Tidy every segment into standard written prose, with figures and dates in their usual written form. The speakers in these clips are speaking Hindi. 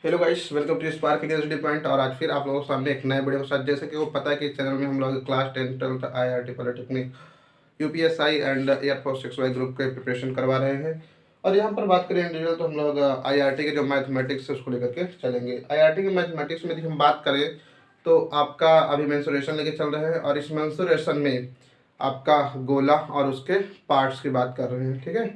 Hello guys, welcome to Spark Curiosity Point. और आज फिर आप लोगों के सामने एक नए वीडियो के साथ, जैसे कि वो पता है कि इस चैनल में हम लोग class 10 12th IIT polytechnic UPSI and air force 6Y group के प्रिपरेशन करवा रहे हैं। और यहाँ पर बात करें इन डिटेल तो हम लोग IIT के जो मैथमेटिक्स है उसको लेकर के चलेंगे। IIT के मैथमेटिक्स में यदि हम बात करें तो आपका अभी मेंसुरेशन लेके चल रहे हैं, और इस मेंसुरेशन में आपका गोला और उसके पार्ट्स की बात कर रहे हैं। ठीक है,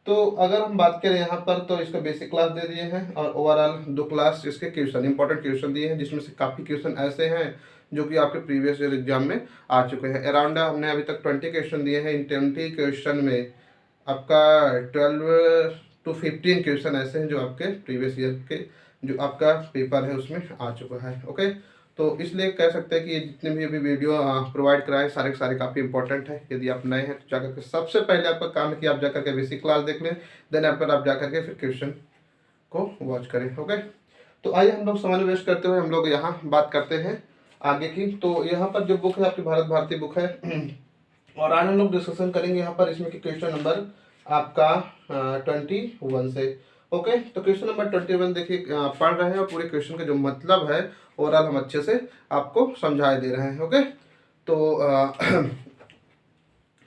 तो अगर हम बात करें यहाँ पर तो इसका बेसिक क्लास दे दिए हैं, और ओवरऑल 2 क्लास इसके क्वेश्चन इंपॉर्टेंट क्वेश्चन दिए हैं, जिसमें से काफ़ी क्वेश्चन ऐसे हैं जो कि आपके प्रीवियस ईयर एग्जाम में आ चुके हैं। अराउंड हमने अभी तक 20 क्वेश्चन दिए हैं। इन 20 क्वेश्चन में आपका 12 to 15 क्वेश्चन ऐसे हैं जो आपके प्रीवियस ईयर के जो आपका पेपर है उसमें आ चुका है। ओके, तो इसलिए कह सकते हैं कि ये जितने भी अभी वीडियो प्रोवाइड कराए सारे के सारे काफ़ी इंपॉर्टेंट है। यदि आप नए हैं तो जाकर के सबसे पहले आपका काम है कि आप जाकर के बेसिक क्लास देख लें, देन आप जाकर के फिर क्वेश्चन को वॉच करें। ओके, तो आइए हम लोग समय वेस्ट करते हुए हम लोग यहाँ बात करते हैं आगे की। तो यहाँ पर जो बुक है आपकी भारत भारती बुक है और आज हम लोग डिस्कशन करेंगे यहाँ पर इसमें कि क्वेश्चन नंबर आपका 21 से। ओके, तो क्वेश्चन नंबर 21 देखिए पढ़ रहे हैं, और पूरे क्वेश्चन का जो मतलब है ओवरऑल हम अच्छे से आपको समझाए दे रहे हैं। ओके, तो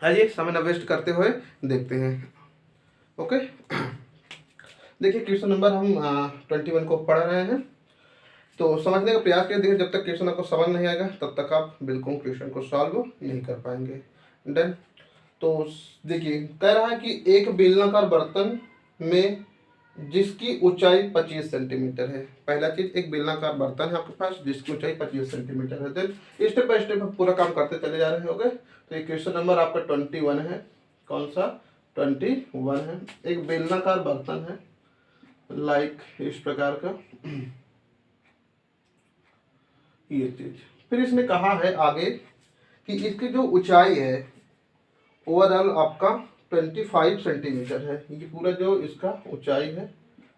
आइए समय न वेस्ट करते हुए देखते हैं। ओके, देखिए क्वेश्चन नंबर हम 21 को पढ़ रहे हैं, तो समझने का प्रयास करें। देखिए जब तक क्वेश्चन आपको समझ नहीं आएगा तब तक आप बिल्कुल क्वेश्चन को सॉल्व नहीं कर पाएंगे। डन। तो देखिए कह रहा है कि एक बेलनाकार बर्तन में जिसकी ऊंचाई 25 सेंटीमीटर है। पहला चीज, एक बेलनाकार बर्तन है आपके पास जिसकी ऊंचाई 25 सेंटीमीटर है। देन स्टेप बाय स्टेप पूरा काम करते चले जा रहे होंगे। तो ये क्वेश्चन नंबर आपका 21 है। कौन सा? 21 है। एक बेलनाकार बर्तन है लाइक इस प्रकार का ये चीज। फिर इसने कहा है आगे कि इसकी जो ऊंचाई है ओवरऑल आपका 25 सेंटीमीटर है। ये पूरा जो इसका ऊंचाई है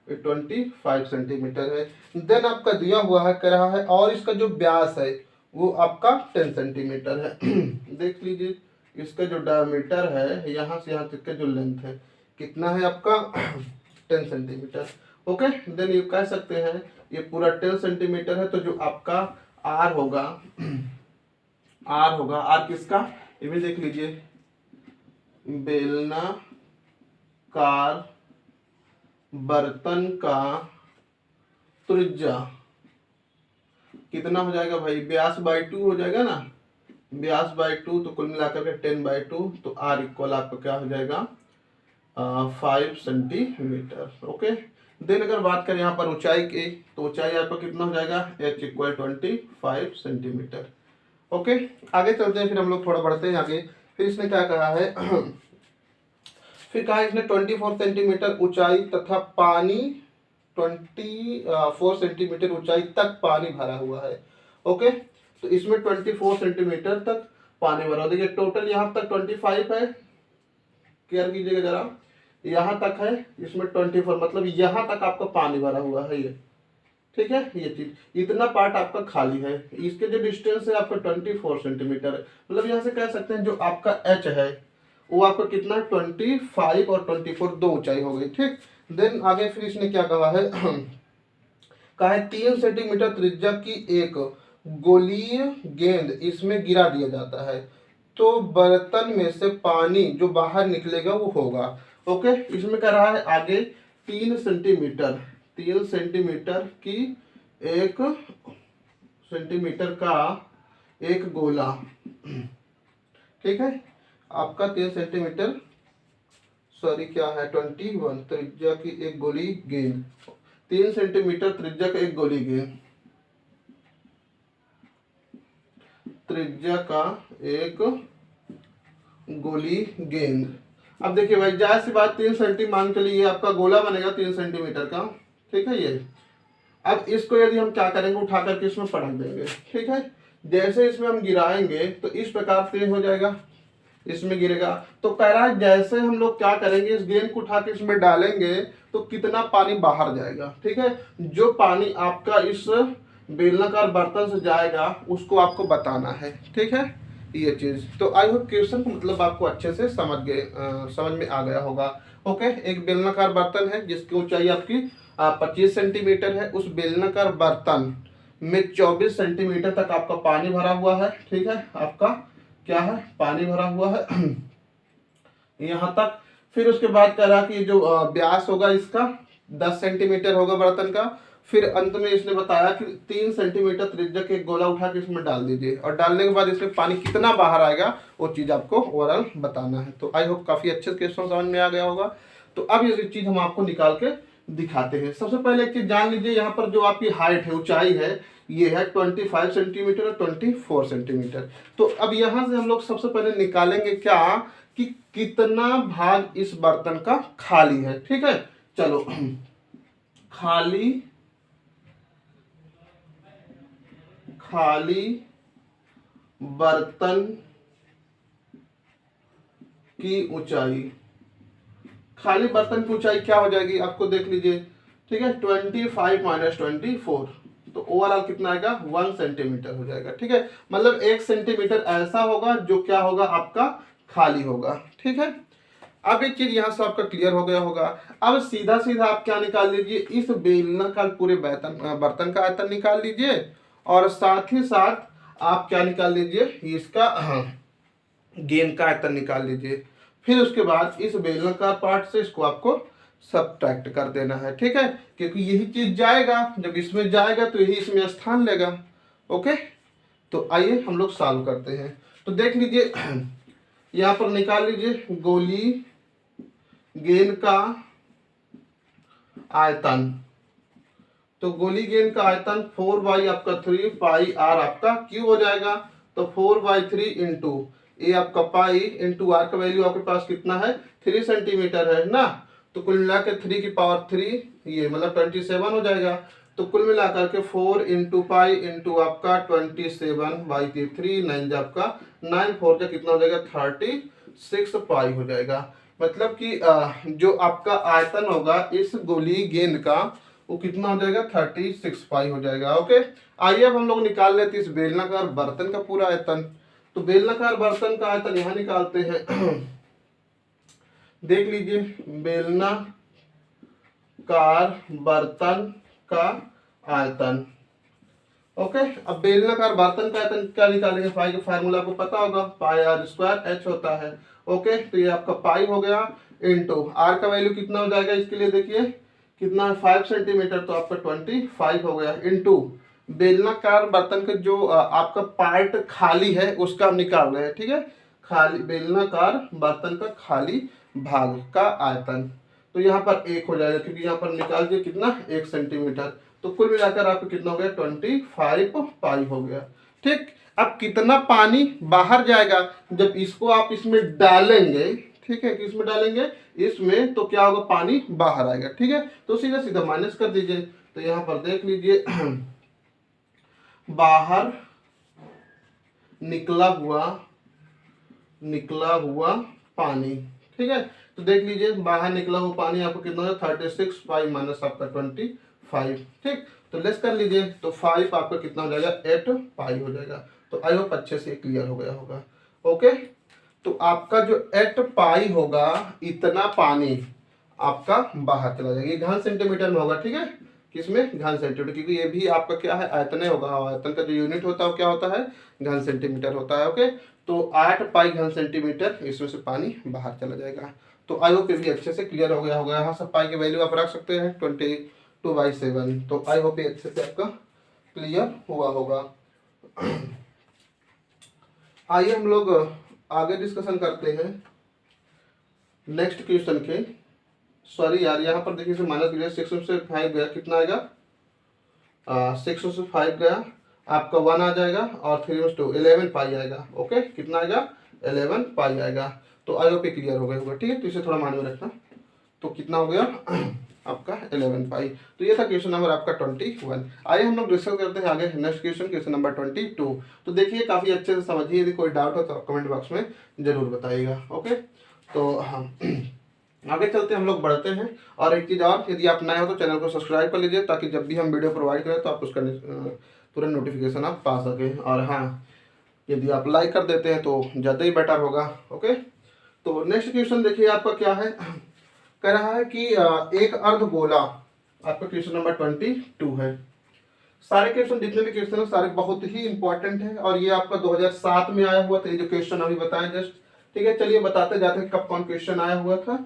25 सेंटीमीटर है। देन आपका दिया हुआ है, कह रहा है, और इसका जो व्यास है वो आपका 10 सेंटीमीटर है। देख लीजिए इसका जो डायमीटर है यहाँ से यहाँ तक का जो लेंथ है कितना है आपका 10 सेंटीमीटर। ओके, देन ये कह सकते हैं ये पूरा 10 सेंटीमीटर है, तो जो आपका आर होगा आर किसका, ये भी देख लीजिए, बेलनाकार बर्तन का त्रिज्या कितना हो जाएगा भाई? व्यास बाई 2 हो जाएगा ना, व्यास बाई 2, तो कुल मिलाकर के 10/2, तो आर इक्वल आपका क्या हो जाएगा 5 सेंटीमीटर। ओके, देन अगर बात करें यहाँ पर ऊंचाई की, तो ऊंचाई आपका कितना हो जाएगा h इक्वल 25 सेंटीमीटर। ओके, आगे चलते हैं, फिर हम लोग थोड़ा बढ़ते हैं आगे। फिर इसने क्या कहा है फिर कहा इसने 24 सेंटीमीटर ऊंचाई तथा पानी 24 सेंटीमीटर ऊंचाई तक पानी भरा हुआ है। ओके, तो इसमें 24 सेंटीमीटर तक पानी भरा हुआ। देखिए टोटल यहाँ तक 25 है, केयर कीजिएगा जरा, यहाँ तक है, इसमें 24 मतलब यहाँ तक आपका पानी भरा हुआ है ये। ठीक है, ये चीज इतना पार्ट आपका खाली है। इसके जो डिस्टेंस है आपका 24 सेंटीमीटर है। मतलब यहाँ से कह सकते हैं जो आपका h है वो आपका कितना 25 और 24 दो ऊंचाई हो गई। ठीक, देन आगे फिर इसने क्या कहा है कहा है 3 सेंटीमीटर त्रिज्या की एक गोलीय गेंद इसमें गिरा दिया जाता है तो बर्तन में से पानी जो बाहर निकलेगा वो होगा। ओके, इसमें कह रहा है आगे 3 सेंटीमीटर की एक सेंटीमीटर का एक गोला। ठीक है, आपका 3 सेंटीमीटर सॉरी क्या है 21 त्रिज्या की एक गोली गेंद, 3 सेंटीमीटर त्रिज्या का एक गोली गेंद, त्रिज्या का एक गोली गेंद। अब देखिए भाई जाहिर सी बात 3 सेंटी मान के लिए आपका गोला बनेगा 3 सेंटीमीटर का। ठीक है, ये अब इसको यदि हम क्या करेंगे उठा करके इसमें पटक देंगे। ठीक है, जैसे इसमें हम गिराएंगे तो इस प्रकार से हो जाएगा, इसमें गिरेगा। तो कह रहा है जैसे हम लोग क्या करेंगे इस गेंद को उठा के इसमें डालेंगे तो कितना पानी बाहर जाएगा। ठीक है, जो पानी आपका इस बेलनाकार बर्तन से जाएगा उसको आपको बताना है। ठीक है, ये चीज तो आई होप क्वेश्चन को मतलब आपको अच्छे से समझ में आ गया होगा। ओके, एक बेलनाकार बर्तन है जिसकी ऊंचाई आपकी 25 सेंटीमीटर है, उस बेलनाकार बर्तन में 24 सेंटीमीटर तक आपका पानी भरा हुआ है। ठीक है, आपका क्या है, पानी भरा हुआ है यहाँ तक। फिर उसके बाद कह रहा कि जो व्यास होगा इसका 10 सेंटीमीटर होगा बर्तन का। फिर अंत में इसने बताया कि 3 सेंटीमीटर त्रिज्या के एक गोला उठा के इसमें डाल दीजिए, और डालने के बाद इसमें पानी कितना बाहर आएगा वो चीज़ आपको ओवरऑल बताना है। तो आई होप काफ़ी अच्छे से क्वेश्चन समझ में आ गया होगा। तो अब ये चीज़ हम आपको निकाल के दिखाते हैं। सबसे पहले एक चीज़ जान लीजिए, यहाँ पर जो आपकी हाइट है, ऊंचाई है, ये है 25 सेंटीमीटर और 24 सेंटीमीटर। तो अब यहाँ से हम लोग सबसे पहले निकालेंगे क्या कि कितना भाग इस बर्तन का खाली है। ठीक है, चलो खाली बर्तन की ऊंचाई, खाली बर्तन की ऊंचाई क्या हो जाएगी आपको देख लीजिए। ठीक है, 25 माइनस 24, तो ओवरऑल कितना आएगा 1 सेंटीमीटर हो जाएगा। ठीक है, मतलब 1 सेंटीमीटर ऐसा होगा जो क्या होगा आपका खाली होगा। ठीक है, अब एक चीज यहां से आपका क्लियर हो गया होगा। अब सीधा सीधा आप क्या निकाल लीजिए, इस बेलनाकार पूरे बर्तन का आयतन निकाल लीजिए, और साथ ही साथ आप क्या निकाल लीजिए, इसका गेंद का आयतन निकाल लीजिए। फिर उसके बाद इस बेलनाकार पार्ट से इसको आपको सब्ट्रैक्ट कर देना है। ठीक है, क्योंकि यही चीज जाएगा, जब इसमें जाएगा तो यही इसमें स्थान लेगा। ओके, तो आइए हम लोग सॉल्व करते हैं। तो देख लीजिए यहाँ पर निकाल लीजिए गोली गेंद का आयतन। तो गोली गेंद का आयतन 4 आपका 3 पाई आर आपका क्यू हो जाएगा। तो 4/3 इंटू ए आपका पाई इंटू आर का वैल्यू आपके पास कितना है 3 सेंटीमीटर है ना। तो कुल मिला के 3 की पावर 3 ये मतलब 27 हो जाएगा। तो कुल मिलाकर के 4 इंटू पाई इंटू आपका 27/3 9 आपका 9 4 कितना हो जाएगा 36 पाई हो जाएगा। मतलब कि जो आपका आयतन होगा इस गोली गेंद का वो कितना हो जाएगा 36 पाई हो जाएगा। ओके, आइए अब हम लोग निकाल लेते हैं इस बेलनाकार बर्तन का पूरा आयतन। तो बेलनाकार बर्तन का आयतन यहाँ निकालते हैं देख लीजिए बेलनाकार बर्तन का आयतन। ओके, अब बेलनाकार बर्तन का आयतन क्या निकालेंगे, पाई का फार्मूला आपको पता होगा, पाई आर स्क्वायर एच होता है। ओके, तो ये आपका पाई हो गया इंटू आर का वैल्यू कितना हो जाएगा इसके लिए देखिए कितना है 5 सेंटीमीटर, तो आपका 25 हो गया इंटू बेलनाकार बर्तन का जो आपका पार्ट खाली है उसका हम निकाल रहे हैं। ठीक है, खाली बेलनाकार बर्तन का खाली भाग का आयतन, तो यहाँ पर 1 हो जाएगा क्योंकि यहाँ पर निकाल दिया कितना 1 सेंटीमीटर। तो कुल मिलाकर आपको कितना हो गया 25 पाई हो गया। ठीक, अब कितना पानी बाहर जाएगा जब इसको आप इसमें डालेंगे। ठीक है, किसमें डालेंगे इसमें, तो क्या होगा पानी बाहर आएगा। ठीक है, तो सीधा सीधा माइनस कर दीजिए। तो यहाँ पर देख लीजिए बाहर निकला हुआ पानी। ठीक है, तो देख लीजिए बाहर निकला हुआ पानी आपको कितना है 36 पाई माइनस आपका 25। ठीक, तो लेस कर लीजिए, तो 5 आपका कितना हो जाएगा 8 पाई हो जाएगा। तो आई होप अच्छे से क्लियर हो गया होगा। ओके, तो आपका जो 8 पाई होगा इतना पानी आपका बाहर चला जाएगा। ये घन सेंटीमीटर में होगा। ठीक है, किसमें घन सेंटीमीटर, क्योंकि ये भी आपका क्या है आयतन होगा, आयतन का जो यूनिट होता है वो क्या होता है घन सेंटीमीटर होता है। ओके, तो 8 पाई घन सेंटीमीटर इसमें से पानी बाहर चला जाएगा। तो आई होप ये भी अच्छे से क्लियर हो गया होगा। यहाँ से पाई की वैल्यू आप रख सकते हैं 22/7। तो आई होप ये अच्छे से आपका क्लियर हुआ होगा। आइए हम लोग आगे डिस्कशन करते हैं नेक्स्ट क्वेश्चन के। सॉरी यार, यहाँ पर देखिए माइनस गया 6 से 5 गया, कितना आएगा 6 से 5 गया आपका 1 आ जाएगा, और 3 में 2 11 पाई आएगा। ओके, कितना आएगा 11 पाई आएगा। तो आई होप क्लियर हो गया होगा। ठीक है, तो इसे थोड़ा मान में रखना। तो कितना हो गया आपका 11 पाई। तो ये था क्वेश्चन नंबर आपका 21। आइए हम लोग डिस्कस करते हैं आगे नेक्स्ट क्वेश्चन नंबर 22। तो देखिए काफ़ी अच्छे से समझिए, यदि कोई डाउट हो तो आप कमेंट बॉक्स में जरूर बताइएगा। ओके, तो हाँ आगे चलते हम लोग बढ़ते हैं। और एक चीज़ और, यदि आप नए हो तो चैनल को सब्सक्राइब कर लीजिए ताकि जब भी हम वीडियो प्रोवाइड करें तो आप उसका तुरंत नोटिफिकेशन आप पा सकें। और हाँ, यदि आप लाइक कर देते हैं तो ज़्यादा ही बेटर होगा। ओके, तो नेक्स्ट क्वेश्चन देखिए आपका क्या है, कह रहा है कि एक अर्धगोला आपका क्वेश्चन नंबर 22 है। सारे क्वेश्चन जितने भी क्वेश्चन है सारे बहुत ही इंपॉर्टेंट है और ये आपका 2007 में आया हुआ था, ये जो क्वेश्चन अभी बताएं जस्ट। ठीक है, चलिए बताते जाते हैं कब कौन क्वेश्चन आया हुआ था।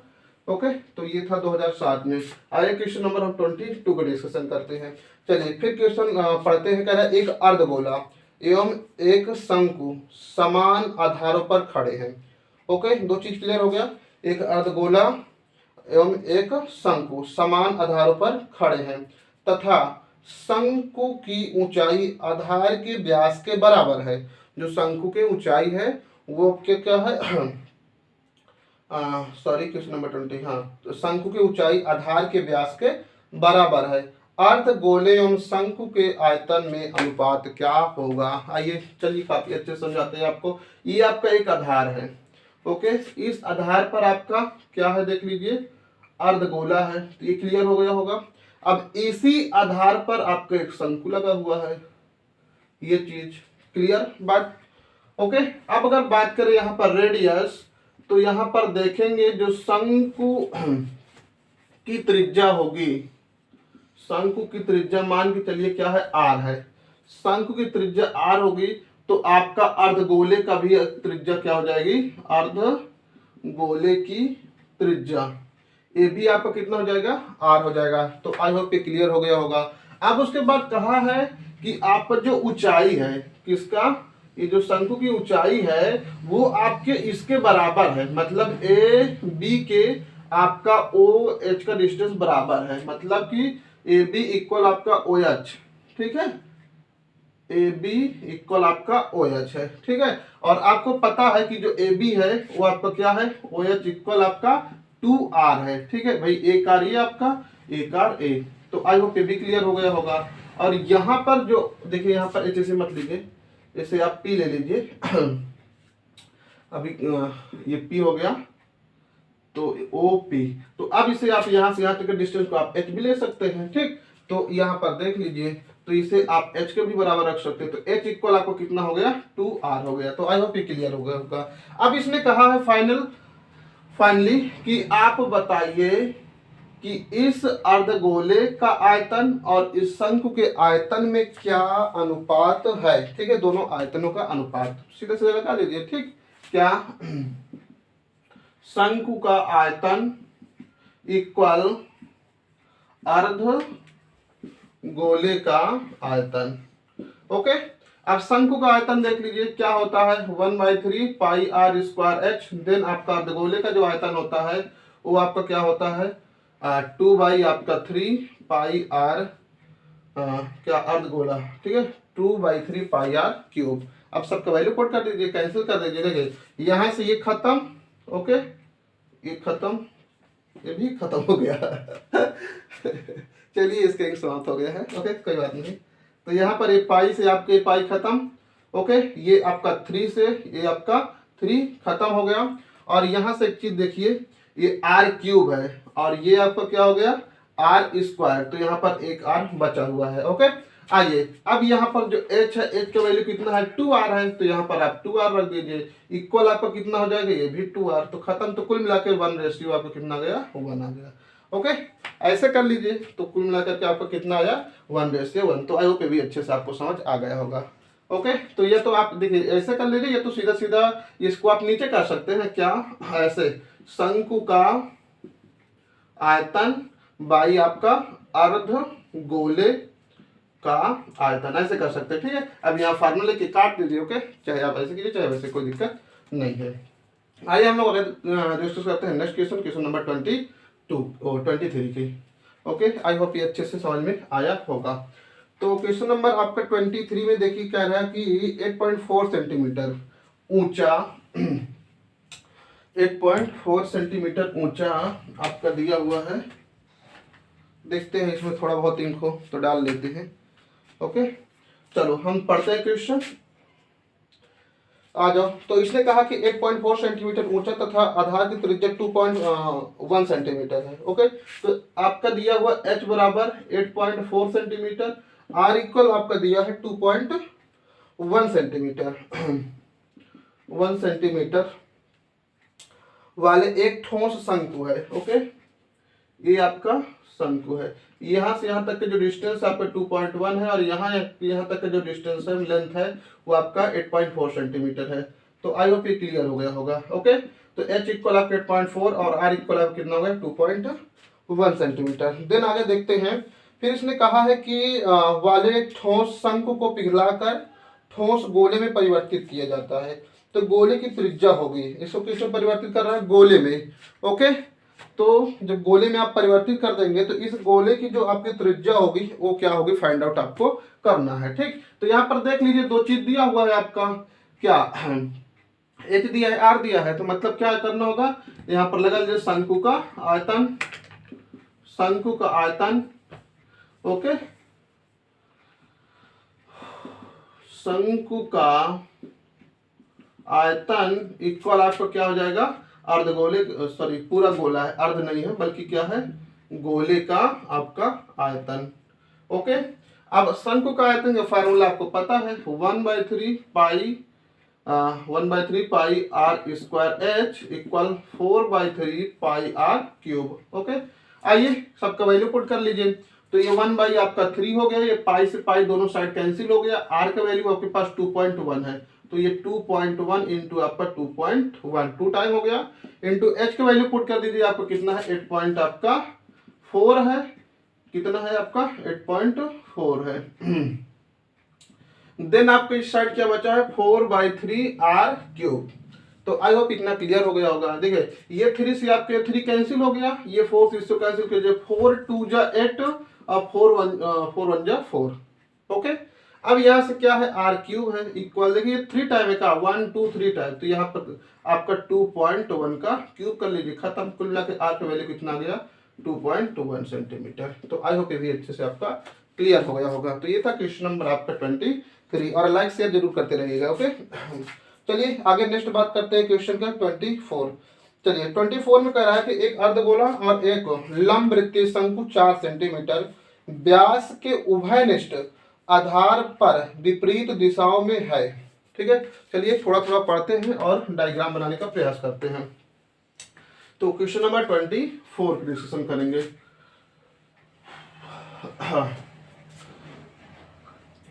ओके, तो ये था 2007 में। आगे क्वेश्चन नंबर हम 22 का डिस्कशन करते हैं। चलिए फिर क्वेश्चन पढ़ते हैं। कह रहा है एक अर्धगोला एवं एक शंकु समान आधारों पर खड़े हैं। ओके, दो चीज क्लियर हो गया। एक अर्धगोला एवं एक शंकु समान आधारों पर खड़े हैं तथा शंकु की ऊंचाई आधार के व्यास के बराबर है। जो शंकु की ऊंचाई है वो क्या है सॉरी क्वेश्चन नंबर 20। हाँ, तो शंकु की ऊंचाई आधार के व्यास के बराबर है। अर्धगोले एवं शंकु के आयतन में अनुपात क्या होगा। आइए चलिए काफी अच्छे समझाते हैं आपको। ये आपका एक आधार है। ओके, इस आधार पर आपका क्या है देख लीजिए, अर्धगोला है। तो ये क्लियर हो गया होगा। अब इसी आधार पर आपका एक शंकु लगा हुआ है, ये चीज क्लियर बात। ओके, अब अगर बात करें यहाँ पर रेडियस, तो यहाँ पर देखेंगे जो शंकु की त्रिज्या होगी, शंकु की त्रिज्या मान के चलिए क्या है आर है। शंकु की त्रिज्या आर होगी तो आपका अर्धगोले का भी त्रिज्या क्या हो जाएगी, अर्धगोले की त्रिज्या ये भी आपका कितना हो जाएगा, आर हो जाएगा। तो आई होप ये क्लियर हो गया होगा। अब उसके बाद कहा है कि आप पर जो ऊंचाई है किसका, ये जो शंकु की ऊंचाई है वो आपके इसके बराबर है। मतलब ए बी के आपका ओ एच का डिस्टेंस बराबर है। मतलब कि ए बी इक्वल आपका ओ एच। ठीक है, ए बी इक्वल आपका ओ एच है। ठीक है, और आपको पता है कि जो ए बी है वो आपका क्या है, ओ एच इक्वल आपका 2r है। ठीक है भाई, एक आर ये आपका, एक आर ए। तो आई होप ये भी क्लियर हो गया होगा। और यहाँ पर जो देखिए, यहाँ पर एच ऐसे मत लीजिए, इसे आप पी ले लीजिए। अभी ये पी हो गया तो ओ पी। तो अब इसे आप यहाँ से यहाँ तक के डिस्टेंस को आप एच भी ले सकते हैं। ठीक, तो यहाँ पर देख लीजिए, तो इसे आप एच के भी बराबर रख सकते हैं। तो एच इक्वल आपको कितना हो गया, 2r हो गया। तो आई होप ये क्लियर हो गया होगा। अब इसने कहा है फाइनली कि आप बताइए कि इस अर्धगोले का आयतन और इस शंकु के आयतन में क्या अनुपात है। ठीक है, दोनों आयतनों का अनुपात सीधे सीधे लगा लीजिए। ठीक, क्या शंकु का आयतन इक्वल अर्धगोले का आयतन। ओके, अब शंकु का आयतन देख लीजिए क्या होता है, 1/3 pi r square H. Then आपका अर्धगोले का जो आयतन होता है वो आपका क्या होता है, 2/3 पाई आर क्या अर्धगोला। ठीक है, 2/3 पाई आर क्यूब। अब सबका वैल्यू पुट कर दीजिए, कैंसिल कर दीजिए। देखिए यहाँ से ये खत्म, ओके ये खत्म, ये भी खत्म हो गया। चलिए इसका एक समाप्त हो गया है। ओके, कोई बात नहीं। तो यहाँ पर ये पाई से आपके पाई खत्म। ओके, ये आपका 3 से ये आपका 3 खत्म हो गया। और यहाँ से एक चीज देखिए, ये आर क्यूब है और ये आपका क्या हो गया, आर स्क्वायर। तो यहाँ पर एक आर बचा हुआ है। ओके, आइए अब यहाँ पर जो एच है, एच का वैल्यू कितना है, 2r है। तो यहाँ पर आप 2r रख दीजिए। इक्वल आपका कितना हो जाएगा, ये भी 2r। तो खत्म। तो कुल मिलाकर 1 आपको कितना गया, 1 आ गया। ओके, ऐसे कर लीजिए। तो कुल मिलाकर के आपको कितना आया, 1/1। तो आई होप ये भी अच्छे से आपको समझ आ गया होगा। ओके, तो ये तो आप देखिए ऐसे कर लीजिए, ये तो सीधा सीधा इसको आप नीचे कर सकते हैं। क्या, ऐसे शंकु का आयतन बाई आपका अर्धगोले का आयतन, ऐसे कर सकते हैं। ठीक है, अब यहाँ फार्मूले के काट दीजिए। ओके, चाहे आप ऐसे कीजिए चाहे वैसे, कोई दिक्कत नहीं है। आइए हम लोग डिस्कस करते हैं नेक्स्ट क्वेश्चन, क्वेश्चन नंबर 23 की। ओके, आई होप ये अच्छे से समझ में आया होगा। तो क्वेश्चन नंबर आपका 23 में देखिए कह रहा है कि 8.4 सेंटीमीटर ऊंचा 8.4 सेंटीमीटर ऊंचा आपका दिया हुआ है। देखते हैं इसमें थोड़ा बहुत इनको तो डाल लेते हैं। ओके, चलो हम पढ़ते हैं क्वेश्चन, आ जाओ। तो इसने कहा कि 8.4 सेंटीमीटर ऊंचा तथा आधार की त्रिज्या 2.1 सेंटीमीटर है। ओके, तो आपका दिया हुआ h बराबर 8.4 सेंटीमीटर, r इक्वल आपका दिया है 2.1 सेंटीमीटर 1 सेंटीमीटर वाले एक ठोस शंकु है। ओके, ये आपका शंकु है। यहाँ से यहाँ तक का जो डिस्टेंस आपका 2.1 है, और यहाँ तक का जो डिस्टेंस है, लेंथ है, वो आपका 8.4 सेंटीमीटर है। तो आई होप ये क्लियर हो गया होगा। ओके, तो h इक्वल आपका 8.4 और r इक्वल आपका कितना हो गया 2.1 सेंटीमीटर। देन आगे देखते हैं। फिर इसने कहा है कि वाले ठोस शंकु को पिघलाकर ठोस गोले में परिवर्तित किया जाता है। तो गोले की त्रिज्या होगी, इसको किसमें परिवर्तित कर रहा है, गोले में। ओके, तो जब गोले में आप परिवर्तित कर देंगे तो इस गोले की जो आपकी त्रिज्या होगी वो क्या होगी, फाइंड आउट आपको करना है। ठीक, तो यहाँ पर देख लीजिए दो चीज दिया हुआ है आपका, क्या h दिया है, r दिया है, तो मतलब क्या करना होगा, यहाँ पर लगा लीजिए शंकु का आयतन, शंकु का आयतन। ओके, शंकु का आयतन इक्वल आपको क्या हो जाएगा, अर्धगोले, सॉरी पूरा गोला है, अर्ध नहीं है बल्कि क्या है, गोले का आपका आयतन। ओके, अब शंकु का आयतन का फार्मूला आपको पता है, 1/3 पाई r स्क्वायर h इक्वल 4/3 पाई r क्यूब। ओके, आइए सबका वैल्यू पुट कर लीजिए। तो ये 1 आपका 3 हो गया, ये पाई से पाई दोनों साइड कैंसिल हो गया, r का वैल्यू आपके पास 2.1 है, तो ये 2.1 इंटू आपका 2.1 2 टाइम हो गया, इंटू h का वैल्यू पुट कर दीजिए, आपको कितना है 8.4 है, कितना है आपका 8.4 है। देन आपको इस साइड क्या बचा है, 4/3 r क्यूब। तो आई होप इतना क्लियर हो गया होगा। देखिए ये 3 से आपके 3 कैंसिल हो गया, ये 4 से इसको कैंसिल कीजिए, 4 2 जा 8 और 4 1 जा 4। ओके, अब यहाँ से क्या है, r क्यूब है इक्वल, देखिए 3 टाइम है का 1 2 3 टाइम, तो यहाँ पर आपका 2.1 का क्यूब कर लीजिए, खत्म। कुल मिला के r का वैल्यू कितना गया 2.1 सेंटीमीटर। तो आई होप ये भी अच्छे से आपका क्लियर हो गया होगा। तो ये था क्वेश्चन नंबर आपका 23, और लाइक शेयर जरूर करते रहिएगा। ओके, चलिए आगे नेक्स्ट बात करते हैं क्वेश्चन का 24। चलिए 24 में कह रहा है कि एक अर्धगोला और एक लंब वृत्तीय शंकु 4 सेंटीमीटर व्यास के उभयनिष्ठ आधार पर विपरीत दिशाओं में है। ठीक है, चलिए थोड़ा थोड़ा पढ़ते हैं और डायग्राम बनाने का प्रयास करते हैं। तो क्वेश्चन नंबर 24 की डिस्कशन करेंगे।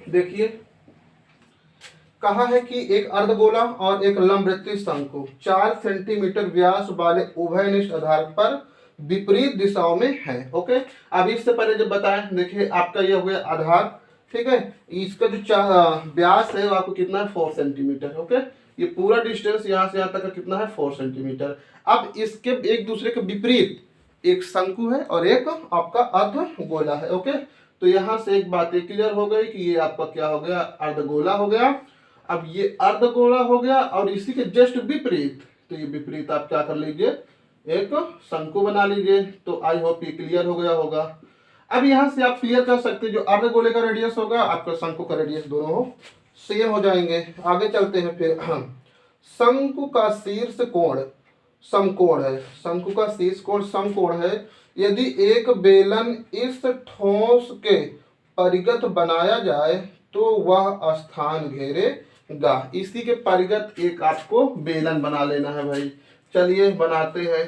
देखिए कहा है कि एक अर्धगोला और एक लंबवृत्तीय शंकु 4 सेंटीमीटर व्यास वाले उभयनिष्ठ आधार पर विपरीत दिशाओं में है। ओके, अभी इससे पहले जब बताया, देखिए आपका ये हो गया आधार, ठीक है, इसका जो व्यास है वो आपको कितना है 4 सेंटीमीटर। ओके, ये पूरा डिस्टेंस यहाँ से यहाँ तक का कितना है 4 सेंटीमीटर। अब इसके एक दूसरे के विपरीत एक शंकु है और एक आपका अर्धगोला है। ओके, तो यहाँ से एक बात क्लियर हो गई कि ये आपका क्या हो गया, अर्धगोला हो गया। अब ये अर्धगोला हो गया और इसी के जस्ट विपरीत, तो ये विपरीत आप क्या कर लीजिए, एक शंकु बना लीजिए। तो आई होप ये क्लियर हो गया होगा। अब यहाँ से आप क्लियर कर सकते हैं, जो अर्धगोले का रेडियस होगा आपका शंकु का रेडियस दोनों सेम हो जाएंगे। आगे चलते हैं फिर। शंकु का शीर्ष कोण समकोण है, शंकु का शीर्ष कोण समकोण है। यदि एक बेलन इस ठोस के परिगत बनाया जाए तो वह स्थान घेरेगा। इसी के परिगत एक आपको बेलन बना लेना है भाई। चलिए बनाते हैं,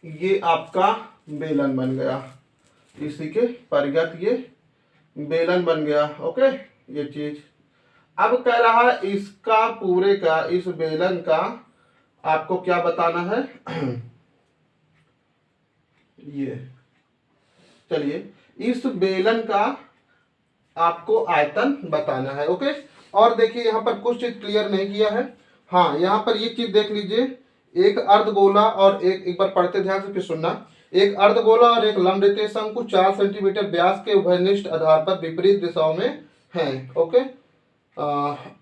ये आपका बेलन बन गया, इसी के परिगत ये बेलन बन गया। ओके, ये चीज अब कह रहा है इसका पूरे का, इस बेलन का आपको क्या बताना है ये, चलिए इस बेलन का आपको आयतन बताना है। ओके, और देखिए यहाँ पर कुछ चीज क्लियर नहीं किया है। हाँ, यहाँ पर ये चीज देख लीजिए, एक अर्धगोला और एक बार पढ़ते ध्यान से फिर सुनना। एक अर्धगोला और एक लंबवृत्तीय शंकु 4 सेंटीमीटर व्यास के उभयनिष्ठ आधार पर विपरीत दिशाओं में हैं। ओके,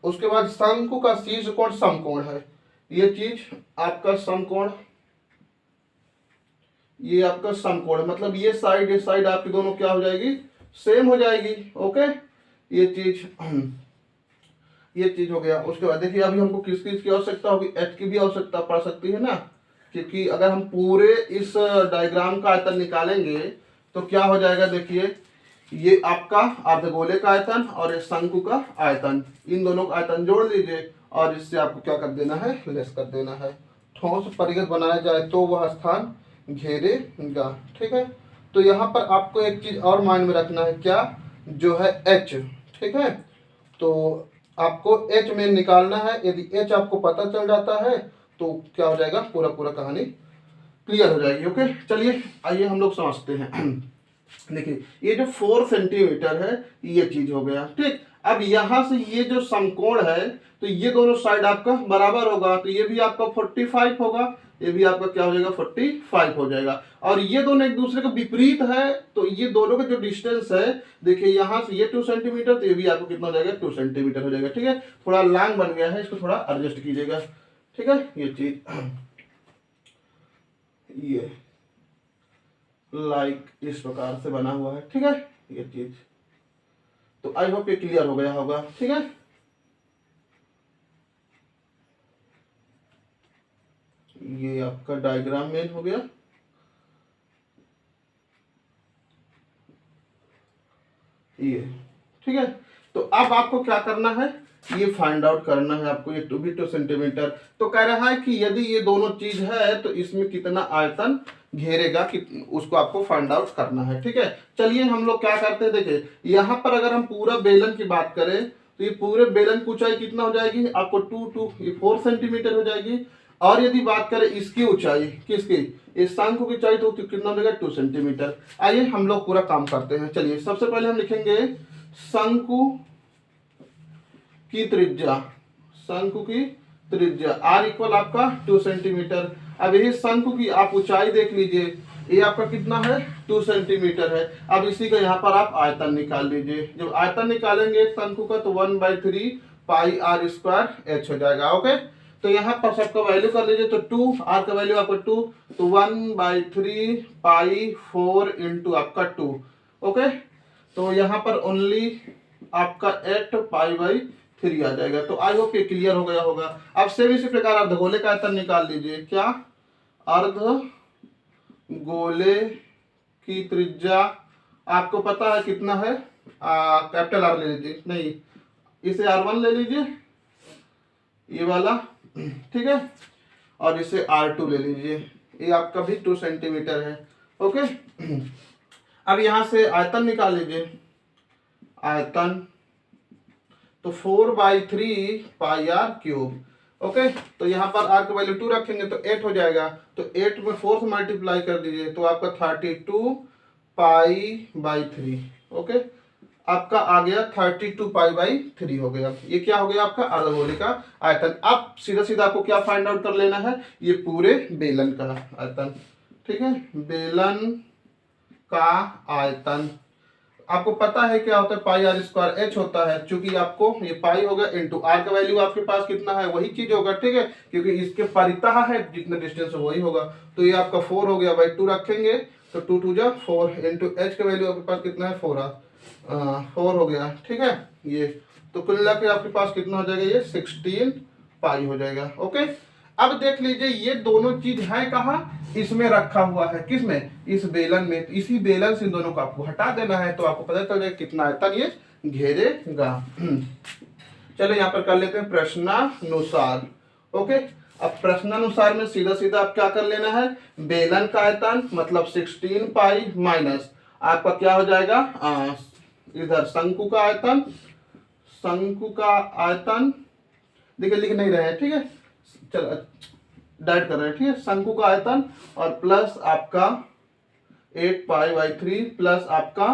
उसके बाद शंकु का शीर्ष कोण समकोण है, ये चीज आपका समकोण, ये आपका समकोण, मतलब ये साइड आपकी दोनों क्या हो जाएगी, सेम हो जाएगी। ओके, ये चीज हो गया। उसके बाद देखिए अभी हमको किस चीज की आवश्यकता होगी, एच की भी आवश्यकता पड़ सकती है ना, क्योंकि अगर हम पूरे इस डायग्राम का आयतन निकालेंगे तो क्या हो जाएगा, देखिए ये आपका अर्धगोले का आयतन और इस शंकु का आयतन, इन दोनों का आयतन जोड़ लीजिए और इससे आपको क्या कर देना है, लेस कर देना है। ठोस परिगत बनाया जाए तो वह स्थान घेरेगा। ठीक है, तो यहाँ पर आपको एक चीज़ और माइंड में रखना है, क्या, जो है एच। ठीक है, तो आपको एच में निकालना है। यदि एच आपको पता चल जाता है तो क्या हो जाएगा, पूरा पूरा कहानी क्लियर हो जाएगी। ओके, चलिए आइए हम लोग समझते हैं। देखिए ये जो 4 सेंटीमीटर है ये चीज हो गया। ठीक, अब यहां से ये जो समकोण है तो ये दोनों साइड आपका बराबर होगा, तो ये भी आपका 45 होगा, ये भी आपका क्या हो जाएगा, 45 हो जाएगा। और ये दोनों एक दूसरे के विपरीत है, तो ये दोनों का जो डिस्टेंस है, देखिए यहां से ये 2 सेंटीमीटर, तो ये भी आपको कितना हो जाएगा, 2 सेंटीमीटर हो जाएगा। ठीक है, थोड़ा लॉन्ग बन गया है, इसको थोड़ा एडजस्ट कीजिएगा। ठीक है, ये चीज ये लाइक इस प्रकार से बना हुआ है। ठीक है, ये चीज तो आई होप ये क्लियर हो गया होगा। ठीक है, ये आपका डायग्राम मेन हो गया। ये ठीक है, तो अब आपको क्या करना है, ये फाइंड आउट करना है आपको, ये 2 सेंटीमीटर। तो कह रहा है कि यदि ये दोनों चीज है तो इसमें कितना आयतन घेरेगा, कि उसको आपको फाइंड आउट करना है। ठीक है, चलिए हम लोग क्या करते हैं, देखिए यहाँ पर अगर हम पूरा बेलन की बात करें तो ये पूरे बेलन की ऊंचाई कितना हो जाएगी आपको, 4 सेंटीमीटर हो जाएगी। और यदि बात करें इसकी ऊंचाई, किसकी, इस शंकु की ऊंचाई, तो कितना हो जाएगा, 2 सेंटीमीटर। आइए हम लोग पूरा काम करते हैं। चलिए सबसे पहले हम लिखेंगे शंकु की त्रिज्या, शंकु की त्रिज्या r इक्वल आपका 2 सेंटीमीटर। अब यही शंकु की आप ऊंचाई देख लीजिए, ये आपका कितना है, 2 सेंटीमीटर है। अब इसी का यहाँ पर आप आयतन निकाल लीजिए। जब आयतन निकालेंगे शंकु का तो 1/3 पाई r स्क्वायर h हो जाएगा। ओके, तो यहाँ पर सबका वैल्यू कर लीजिए, तो 2, r का वैल्यू आपका 2, तो 1/3 पाई 4 इंटू आपका 2। ओके, तो यहाँ पर ओनली आपका 8 पाई/3 आ जाएगा। तो आई होप ये क्लियर हो गया होगा। अब सेम इसी प्रकार अर्धगोले का आयतन निकाल लीजिए। क्या, अर्धगोले की त्रिज्या आपको पता है कितना है, कैपिटल R ले लीजिए, नहीं इसे R1 ले लीजिए, ये वाला। ठीक है, और इसे R2 ले लीजिए, ये आपका भी 2 सेंटीमीटर है। ओके, अब यहां से आयतन निकाल लीजिए, आयतन तो 4/3 पाई r क्यूब। ओके, तो यहाँ पर r की वैल्यू 2 रखेंगे तो 8 हो जाएगा, तो 8 में 4 से मल्टीप्लाई कर दीजिए तो आपका 32 पाई/3। ओके, आपका आ गया 32 पाई/3 हो गया। ये क्या हो गया आपका अर्धगोले का आयतन। अब सीधा सीधा आपको क्या फाइंड आउट कर लेना है, ये पूरे बेलन का आयतन। ठीक है, बेलन का आयतन आपको पता है क्या होता है, पाई r स्क्वायर h होता है। चूंकि आपको ये पाई होगा इंटू r का वैल्यू आपके पास कितना है वही चीज होगा। ठीक है, क्योंकि इसके परितः है जितना डिस्टेंस है वही होगा। तो ये आपका 4 हो गया, बाई 2 रखेंगे तो 2 2 जा 4 इंटू h का वैल्यू आपके पास कितना है, 4 हो गया। ठीक है, ये तो कुल मिला के आपके पास कितना हो जाएगा, ये 16 पाई हो जाएगा। ओके, अब देख लीजिए ये दोनों चीज है कहाँ, इसमें रखा हुआ है, किसमें, इस बेलन में। तो इसी बेलन से इन दोनों को आपको हटा देना है, तो आपको पता चल जाएगा कितना आयतन ये घेरेगा। चलो यहाँ पर कर लेते हैं प्रश्नानुसार। ओके, अब प्रश्नानुसार में सीधा सीधा आप क्या कर लेना है, बेलन का आयतन मतलब 16 पाई माइनस आपका क्या हो जाएगा, इधर शंकु का आयतन, शंकु का आयतन देखिए लिख नहीं रहे हैं। ठीक है, चलो डाइट कर रहे हैं। ठीक है, शंकु का आयतन और प्लस आपका 8 पाई/3 प्लस आपका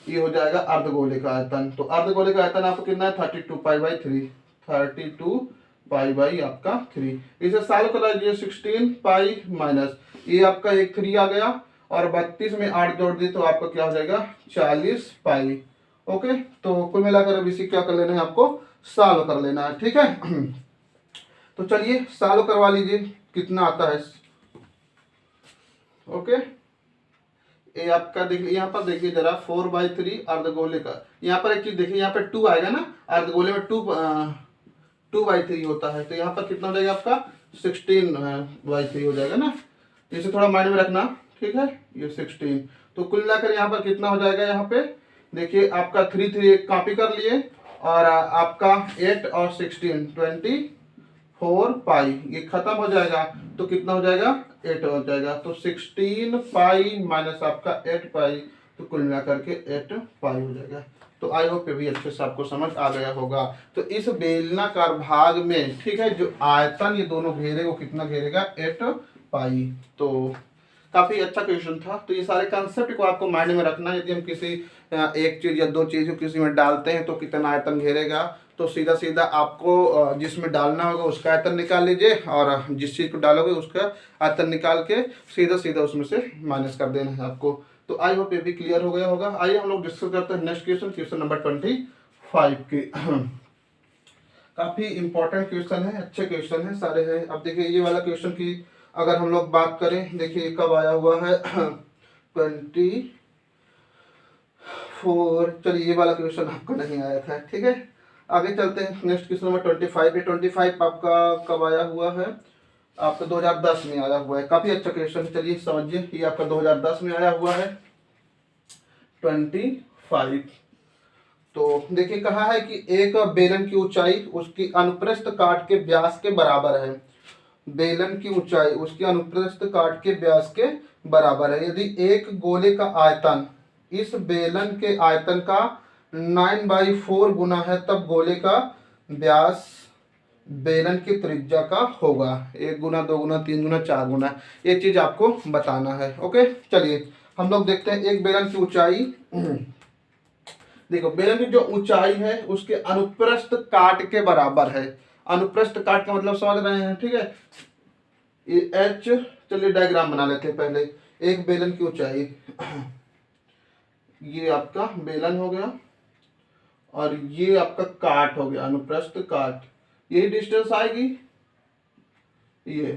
ये हो जाएगा अर्धगोले का आयतन। तो अर्धगोले का आयतन आपको कितना है, 32 पाई/3, 32 पाई आपका 3। इसे सॉल्व कर लीजिए, 16 पाई माइनस ये आपका एक 3 आ गया और 32 में 8 जोड़ दिए तो आपका क्या हो जाएगा, 40 पाई। ओके, तो कुल मिलाकर अब इसी क्या कर लेना है, आपको सॉल्व कर लेना है। ठीक है, तो चलिए सॉल्व करवा लीजिए कितना आता है। ओके, ये आपका देखिए यहाँ पर देखिए जरा 4/3 अर्धगोले का, यहाँ पर एक चीज देखिए, यहाँ पे 2 आएगा ना, अर्धगोले में 2/3 होता है, तो यहाँ पर कितना हो जाएगा आपका 16/3 हो जाएगा ना, इसे थोड़ा माइंड में रखना। ठीक है, ये 16, तो कुल मिलाकर यहाँ पर कितना हो जाएगा, यहाँ पे देखिए आपका 3 3 एक कॉपी कर लिए और आपका 8 और 16 24 4 पाई, ये खत्म हो जाएगा तो कितना हो जाएगा 8 हो जाएगा। तो 16 पाई माइनस आपका 8 पाई, तो कुल मिलाकर के 8 पाई हो जाएगा। तो आई होप ये भी अच्छे से आपको समझ आ गया होगा। तो इस बेलनाकार भाग में ठीक है जो आयतन ये दोनों घेरे वो कितना घेरेगा 8 पाई। तो काफी अच्छा क्वेश्चन था। तो ये सारे कंसेप्ट को आपको माइंड में रखना है। यदि हम किसी एक चीज या दो चीज को किसी में डालते हैं तो कितना आयतन घेरेगा, तो सीधा सीधा आपको जिसमें डालना होगा उसका आयतन निकाल लीजिए और जिस चीज को डालोगे उसका आयतन निकाल के सीधा सीधा उसमें से माइनस कर देना है आपको। तो आई होप ये भी क्लियर हो गया होगा। आइए हम लोग डिस्कस करते हैं नेक्स्ट क्वेश्चन, क्वेश्चन नंबर 25 की। काफी इंपॉर्टेंट क्वेश्चन है, अच्छे क्वेश्चन है सारे हैं। अब देखिए ये वाला क्वेश्चन की अगर हम लोग बात करें, देखिए कब आया हुआ है 24। चलिए ये वाला क्वेश्चन आपको नहीं आया था, ठीक है। आगे चलते हैं नेक्स्ट क्वेश्चन नंबर 25 है। 25 आपका कब आया हुआ है, आपका 2010 में आया हुआ है। काफी अच्छा क्वेश्चन, चलिए समझिए। ये आपका 2010 में आया हुआ है 25। तो देखिए कहा है कि एक बेलन की ऊंचाई उसकी अनुप्रस्थ काट के व्यास के बराबर है। बेलन की ऊंचाई उसके अनुप्रस्थ काट के व्यास के बराबर है। यदि एक गोले का आयतन इस बेलन के आयतन का 9/4 गुना है, तब गोले का व्यास बेलन की त्रिज्या का होगा। 1 गुना, 2 गुना, 3 गुना, 4 गुना, ये चीज आपको बताना है। ओके चलिए हम लोग देखते हैं। एक बेलन की ऊंचाई देखो, बेलन की जो ऊंचाई है उसके अनुप्रस्थ काट के बराबर है। अनुप्रस्थ काट का मतलब समझ रहे हैं, ठीक है। ये एच, चलिए डायग्राम बना लेते हैं पहले। एक बेलन की ऊंचाई, ये आपका बेलन हो गया और ये आपका काट हो गया, अनुप्रस्थ काट। यही डिस्टेंस आएगी ये।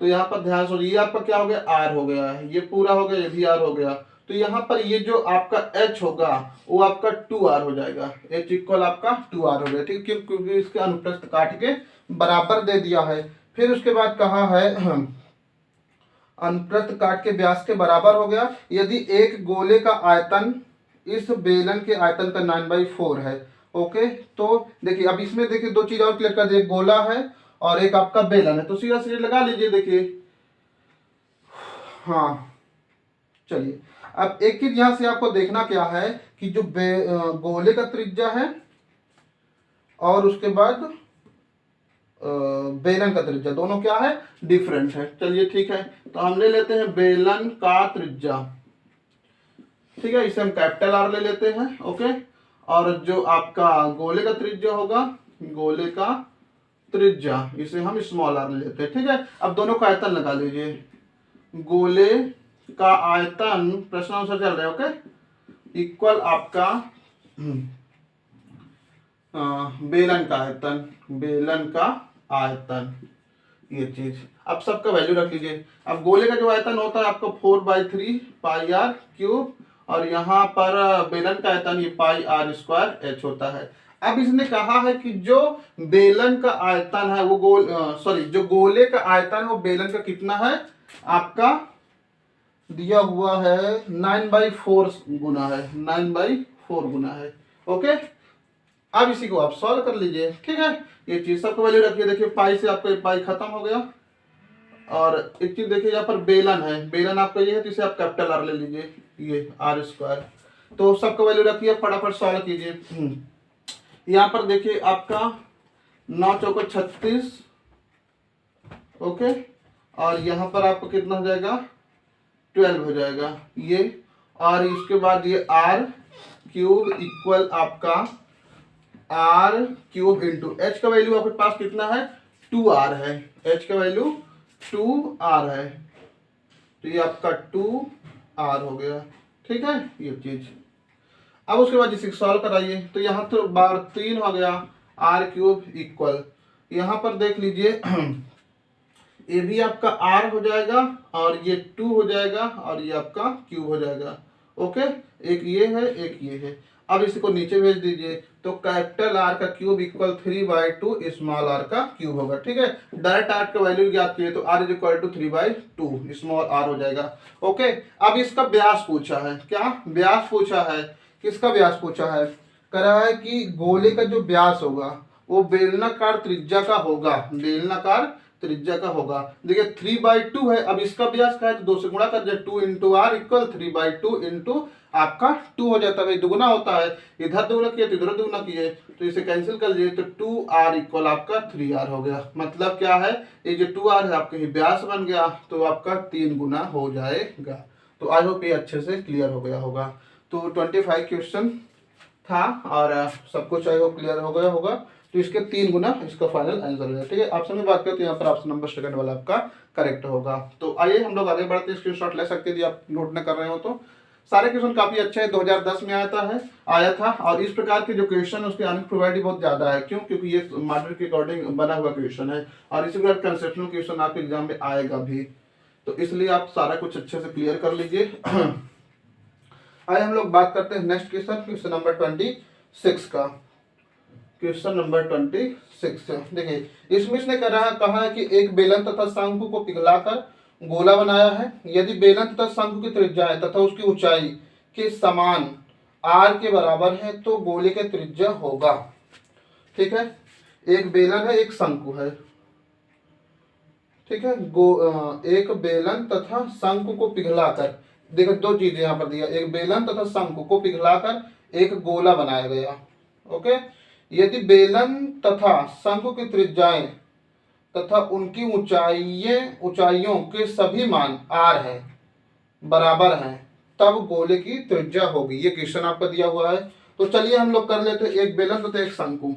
तो यहाँ पर ध्यान से, ये आपका क्या हो गया आर हो गया है, ये पूरा हो गया, ये भी आर हो गया। तो यहाँ पर ये जो आपका एच होगा वो आपका 2r हो जाएगा। एच इक्वल आपका 2r हो गया, ठीक, क्योंकि इसके अनुप्रस्थ काट के बराबर दे दिया है। फिर उसके बाद कहा है अनुप्रस्थ काट के व्यास के बराबर हो गया। यदि एक गोले का आयतन इस बेलन के आयतन का 9/4 है। ओके, तो देखिए अब इसमें देखिए दो चीज और क्लियर कर दिए, गोला है और एक आपका बेलन है। तो सीधा सीधे लगा लीजिए, देखिए। हाँ चलिए, अब एक चीज यहां से आपको देखना क्या है कि जो गोले का त्रिज्या है और उसके बाद बेलन का त्रिज्या, दोनों क्या है डिफरेंट है। चलिए ठीक है, तो हम ले लेते हैं बेलन का त्रिज्या, ठीक है, इसे हम कैपिटल आर ले लेते हैं। ओके, और जो आपका गोले का त्रिज्या होगा, गोले का त्रिज्या, इसे हम स्मॉल आर ले लेते हैं, ठीक है। अब दोनों का आयतन लगा लीजिए। गोले का आयतन प्रश्नानुसार चल रहा है, ओके, इक्वल आपका बेलन का आयतन, बेलन का आयतन, ये चीज। अब सबका वैल्यू रख लीजिए। अब गोले का जो आयतन होता है आपका 4/3 पाई आर क्यूब, और यहाँ पर बेलन का आयतन ये पाई आर स्क्वायर एच होता है। अब इसने कहा है कि जो बेलन का आयतन है वो जो गोले का आयतन है वो बेलन का कितना है, आपका दिया हुआ है 9/4 गुना है, 9/4 गुना है। ओके, अब इसी को आप सॉल्व कर लीजिए, ठीक है। ये चीज सबको वैल्यू रखिए। देखिए पाई से आपका पाई खत्म हो गया। और एक चीज देखिए, यहाँ पर बेलन है, बेलन आपका ये है, तो इसे आप कैपिटल आर ले लीजिए, ये आर स्क्वायर। तो सबको वैल्यू रखिए, फटाफट सॉल्व कीजिए। यहाँ पर देखिए आपका 9 चौको 36, ओके, और यहाँ पर आपको कितना हो जाएगा 12 हो जाएगा ये। और इसके बाद ये आर क्यूब इक्वल आपका आर क्यूब इंटू एच का वैल्यू आपके पास कितना है 2r है, एच का वैल्यू 2r है, तो ये आपका 2r हो गया, ठीक है ये चीज। अब उसके बाद इसे सॉल्व कराइए। तो यहाँ तो बार 3 हो गया, आर क्यूब इक्वल, यहाँ पर देख लीजिए ये भी आपका r हो जाएगा और ये 2 हो जाएगा और ये आपका क्यूब हो जाएगा। ओके, एक ये है एक ये है। अब इसको नीचे भेज दीजिए, तो कैपिटल आर का क्यूब इक्वल 3/2 स्मॉल आर का क्यूब होगा, ठीक है। डायरेक्ट आर का वैल्यू ज्ञात किए तो r equal to 3/2 small r हो जाएगा। ओके, अब इसका व्यास पूछा है, क्या व्यास पूछा है, किसका व्यास पूछा है, कह रहा है कि गोले का जो व्यास होगा वो बेलनाकार त्रिज्या का होगा, बेलनाकार त्रिज्या का होगा। देखिए 3/2 है, अब इसका व्यास का है तो 2 से गुणा कर दिया, 2 इंटू आर इक्वल 3/2 इंटू आपका 2 हो जाता है, भाई दुगुना होता है, इधर दुगुना किया तो इधर दुगुना किए तो इसे कैंसिल कर लिए तो 2r इक्वल आपका 3r हो गया। मतलब क्या है, ये जो 2r है आपका व्यास बन गया तो आपका 3 गुना हो जाएगा। तो आई होप ये अच्छे से क्लियर हो गया होगा। तो 25 क्वेश्चन था और सब कुछ आई होप क्लियर हो गया होगा। तो इसके 3 गुना इसका फाइनल आंसर है। ठीक है, ऑप्शन में बात करते हैं, यहाँ पर ऑप्शन नंबर सेकंड वाला आपका करेक्ट होगा। तो आइए हम लोग आगे बढ़ते हैं, स्क्रीनशॉट ले सकते हैं यदि आप नोट न कर रहे हो तो। सारे क्वेश्चन काफी अच्छे हैं, 2010 में आया था और इस प्रकार के जो क्वेश्चन है उसके आने की प्रोबेबिलिटी बहुत ज्यादा है। क्यों? क्योंकि ये मॉडल के अकॉर्डिंग बना हुआ क्वेश्चन है और इसी प्रकार कंसेप्शनल क्वेश्चन आपके एग्जाम में आएगा भी, तो इसलिए आप सारा कुछ अच्छे से क्लियर कर लीजिए। आइए हम लोग बात करते हैं नेक्स्ट क्वेश्चन, क्वेश्चन नंबर 26 का। क्वेश्चन नंबर 26 देखिए, इसमें इसने कहा है कि एक बेलन तथा शंकु को पिघलाकर गोला बनाया है। यदि बेलन तथा शंकु की त्रिज्या तथा उसकी ऊंचाई के समान r के बराबर है तो गोले का त्रिज्या होगा। ठीक है, एक बेलन है एक शंकु है। ठीक है, एक बेलन तथा शंकु को पिघलाकर, देखो दो चीजें यहाँ पर दिया, एक बेलन तथा शंकु को पिघलाकर एक गोला बनाया गया। ओके, यदि बेलन तथा शंकु की त्रिज्याएं तथा उनकी ऊंचाइयों के सभी मान r है बराबर हैं तब गोले की त्रिज्या होगी। ये क्वेश्चन आपका दिया हुआ है। तो चलिए हम लोग कर लेते हैं, एक बेलन तथा एक शंकु।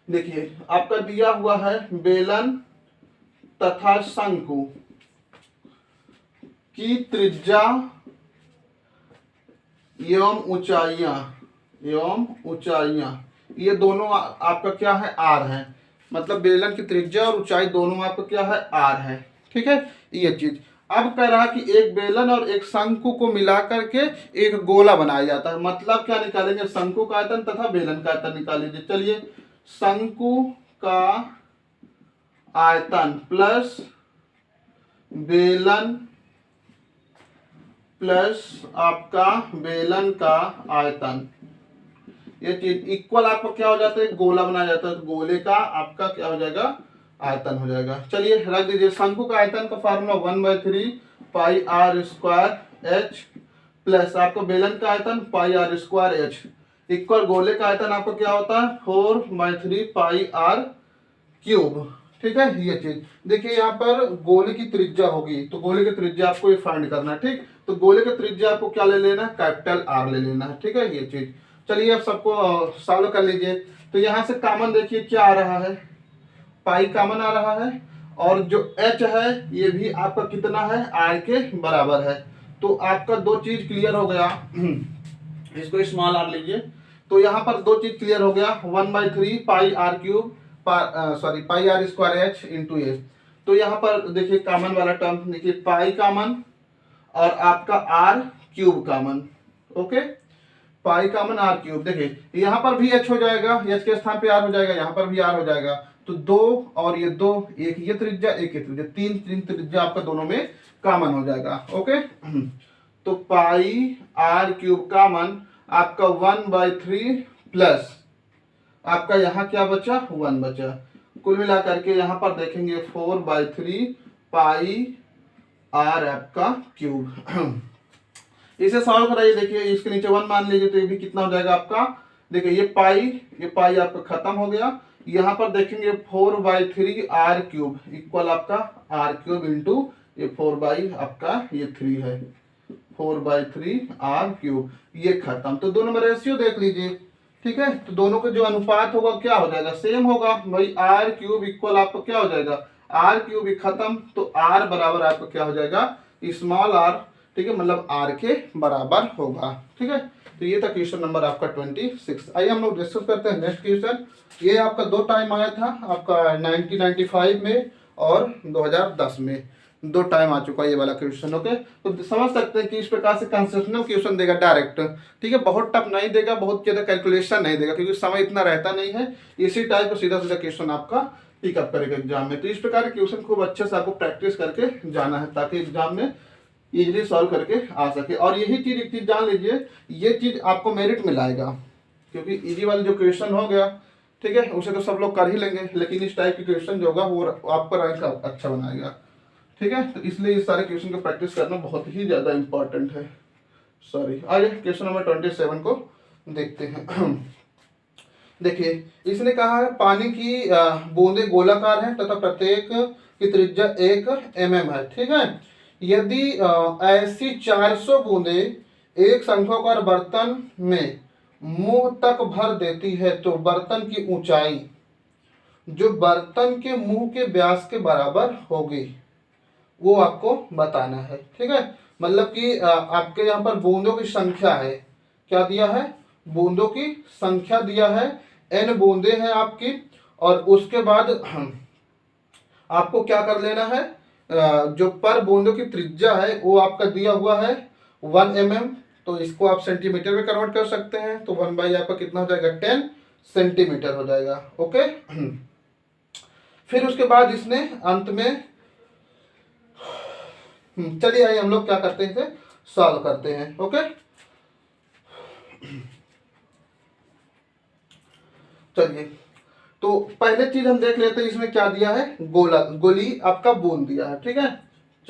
देखिए आपका दिया हुआ है बेलन तथा शंकु की त्रिज्या एवं ऊंचाइयां ये दोनों आपका क्या है, r है। मतलब बेलन की त्रिज्या और ऊंचाई दोनों आपका क्या है, r है। ठीक है, ये चीज। अब कह रहा कि एक बेलन और एक शंकु को मिला करके एक गोला बनाया जाता है। मतलब क्या निकालेंगे, शंकु का आयतन तथा बेलन का आयतन निकाल लीजिए। चलिए, शंकु का आयतन प्लस बेलन प्लस आपका बेलन का आयतन, ये चीज इक्वल आपका क्या हो जाता है, गोला बनाया जाता है। तो गोले का आपका क्या हो जाएगा, आयतन हो जाएगा। चलिए रख दीजिए, शंकु का आयतन का formula 1/3 pi r square h plus आपका बेलन का आयतन pi r square h equal गोले का आयतन आपका क्या होता है 4/3 पाई आर क्यूब। ठीक है, ये चीज देखिए, यहाँ पर गोले की त्रिज्या होगी तो गोले की त्रिज्या आपको ये फाइंड करना है। ठीक, तो गोले की त्रिज्या आपको क्या ले लेना है, कैपिटल आर ले लेना है। ठीक है, ये चीज। चलिए अब सबको सॉल्व कर लीजिए। तो यहाँ से कॉमन देखिए क्या आ रहा है, पाई कॉमन आ रहा है और जो h है ये भी आपका कितना है, r के बराबर है। तो आपका दो चीज क्लियर हो गया। इसको स्मॉल r लीजिए। तो यहाँ पर दो चीज क्लियर हो गया, 1/3 pi r cube pi r square h into a. तो यहाँ पर देखिए कॉमन वाला टर्म देखिए, पाई कॉमन और आपका r cube common. Okay, pi common r cube. देखिए यहाँ पर भी h हो जाएगा, h के स्थान पे r हो जाएगा, यहाँ पर भी r हो जाएगा। तो दो और ये दो, एक ये त्रिज्या एक ये त्रिज्या, तीन त्रिज्या आपका दोनों में कॉमन हो जाएगा। ओके, तो पाई आर क्यूब कॉमन आपका 1/3 प्लस आपका यहाँ क्या बचा, 1 बचा। कुल मिला करके यहाँ पर देखेंगे 4/3 पाई आर आपका क्यूब। इसे सॉल्व कराइए। देखिए इसके नीचे 1 मान लीजिए तो ये भी कितना हो जाएगा आपका, देखिए ये पाई आपका खत्म हो गया। यहाँ पर देखेंगे 4/3 आर क्यूब इक्वल आपका आर क्यूब इंटू ये 4 आपका ये 3 है, 4/3 आर क्यूब, ये खत्म। तो दोनों में रेशियो देख लीजिए। ठीक है, तो दोनों का जो अनुपात होगा क्या हो जाएगा, सेम होगा भाई। आर क्यूब इक्वल आपका क्या हो जाएगा, आर क्यूब ही खत्म। तो आर बराबर आपका क्या हो जाएगा, स्मॉल आर। ठीक है, मतलब आर के बराबर होगा। ठीक है, तो ये था क्वेश्चन नंबर आपका 26। आइए हम लोग डिस्कस करते हैं नेक्स्ट क्वेश्चन। ये आपका दो टाइम आया था, आपका 1995 में और 2010 में, दो टाइम आ चुका है ये वाला क्वेश्चन। ओके, तो समझ सकते हैं कि इस प्रकार से कंसेप्शनल क्वेश्चन देगा डायरेक्ट। ठीक है, बहुत टफ नहीं देगा, बहुत ज्यादा कैलकुलेशन नहीं देगा क्योंकि समय इतना रहता नहीं है। इसी टाइप का सीधा सीधा क्वेश्चन आपका पिकअप करेगा एग्जाम में। तो इस प्रकार के क्वेश्चन खूब अच्छे से आपको प्रैक्टिस करके जाना है ताकि एग्जाम में इजीली सॉल्व करके आ सके। और यही चीज एक चीज जान लीजिए, ये चीज आपको मेरिट में लाएगा क्योंकि इजी वाला जो क्वेश्चन हो गया ठीक है, उसे तो सब लोग कर ही लेंगे, लेकिन इस टाइप की क्वेश्चन जो होगा वो आपका रैंक अच्छा बनाएगा। ठीक है, तो इसलिए इस सारे क्वेश्चन को प्रैक्टिस करना बहुत ही ज़्यादा इंपॉर्टेंट है। सॉरी, आइए क्वेश्चन नंबर 27 को देखते हैं। देखिए, इसने कहा है पानी की बूंदें गोलाकार हैं तथा प्रत्येक की त्रिज्या 1 mm है। ठीक है, यदि ऐसी 400 बूंदें एक शंक्वाकार बर्तन में मुंह तक भर देती है तो बर्तन की ऊंचाई जो बर्तन के मुंह के व्यास के बराबर होगी, वो आपको बताना है। ठीक है, मतलब कि आपके यहाँ पर बूंदों की संख्या है, क्या दिया है, बूंदों की संख्या दिया है, n बूंदे हैं आपकी, और उसके बाद आपको क्या कर लेना है, जो पर बूंदों की त्रिज्या है वो आपका दिया हुआ है 1 mm, तो इसको आप सेंटीमीटर में कन्वर्ट कर सकते हैं, तो 1/, आपका कितना हो जाएगा, 10 सेंटीमीटर हो जाएगा। ओके, फिर उसके बाद इसने अंत में, चलिए आइए हम लोग क्या करते हैं, इसे सॉल्व करते हैं। ओके, चलिए, तो पहले चीज हम देख लेते हैं इसमें क्या दिया है, गोली आपका बूंद दिया है। ठीक है,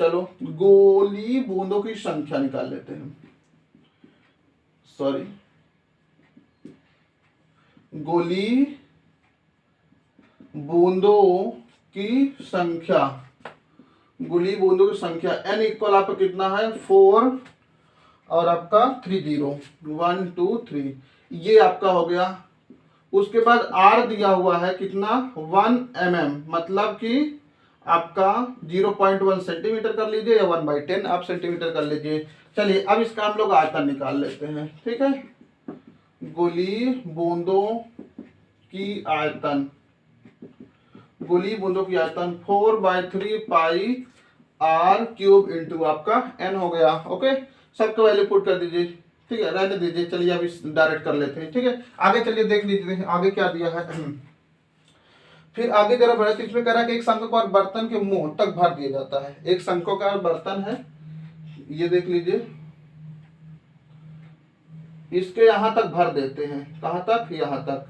चलो गोली बूंदों की संख्या निकाल लेते हैं। सॉरी, गोली बूंदों की संख्या, गोली बूंदों की संख्या n इक्वल आपका कितना है, 4 और आपका 30, 1 2 3, ये आपका हो गया। उसके बाद r दिया हुआ है कितना, 1 mm, मतलब कि आपका 0.1 सेंटीमीटर कर लीजिए या 1/10 आप सेंटीमीटर कर लीजिए। चलिए अब इसका हम लोग आयतन निकाल लेते हैं। ठीक है, गोली बूंदों की आयतन, गोली बूंदों की आयतन 4/3 पाई r क्यूब इंटू आपका n हो गया। ओके, सबका वैल्यू पुट कर दीजिए। ठीक है, रहने दीजिए, चलिए अब इस डायरेक्ट कर लेते हैं। ठीक है, आगे चलिए देख लीजिए आगे क्या दिया है। फिर आगे जरा बढ़े तो इसमें कह रहा है कि एक शंक्वाकार बर्तन के मुंह तक भर दिया जाता है। एक शंक्वाकार बर्तन है, ये देख लीजिए, इसके यहां तक भर देते हैं, कहां तक, यहां तक।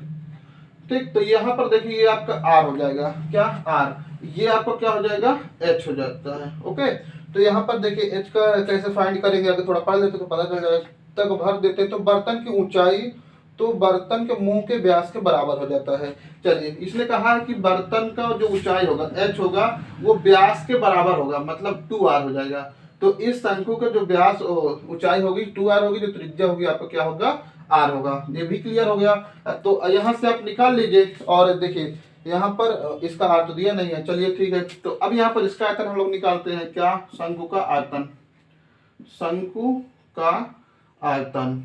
ठीक, तो यहाँ पर देखिए ये आपका r हो जाएगा, क्या, r, ये आपका क्या हो जाएगा, h हो जाता है। ओके, तो यहाँ पर देखिए h का कैसे फाइंड करेंगे, अगर थोड़ा पढ़ लेते तो पता चल जाएगा। तक भर देते तो बर्तन की ऊंचाई तो बर्तन के मुंह के व्यास के बराबर हो जाता है। चलिए, इसने कहा है कि बर्तन का जो ऊंचाई होगा h होगा वो व्यास के बराबर होगा, मतलब 2r हो जाएगा। तो इस शंकु का जो व्यास ऊंचाई होगी 2r होगी, जो त्रिज्या होगी आपका क्या होगा, r होगा। ये भी क्लियर हो गया, तो यहाँ से आप निकाल लीजिए। और देखिए यहाँ पर इसका r तो दिया नहीं है, चलिए ठीक है, तो अब यहाँ पर इसका आयतन हम लोग निकालते हैं, क्या, शंकु का आयतन, शंकु का आयतन,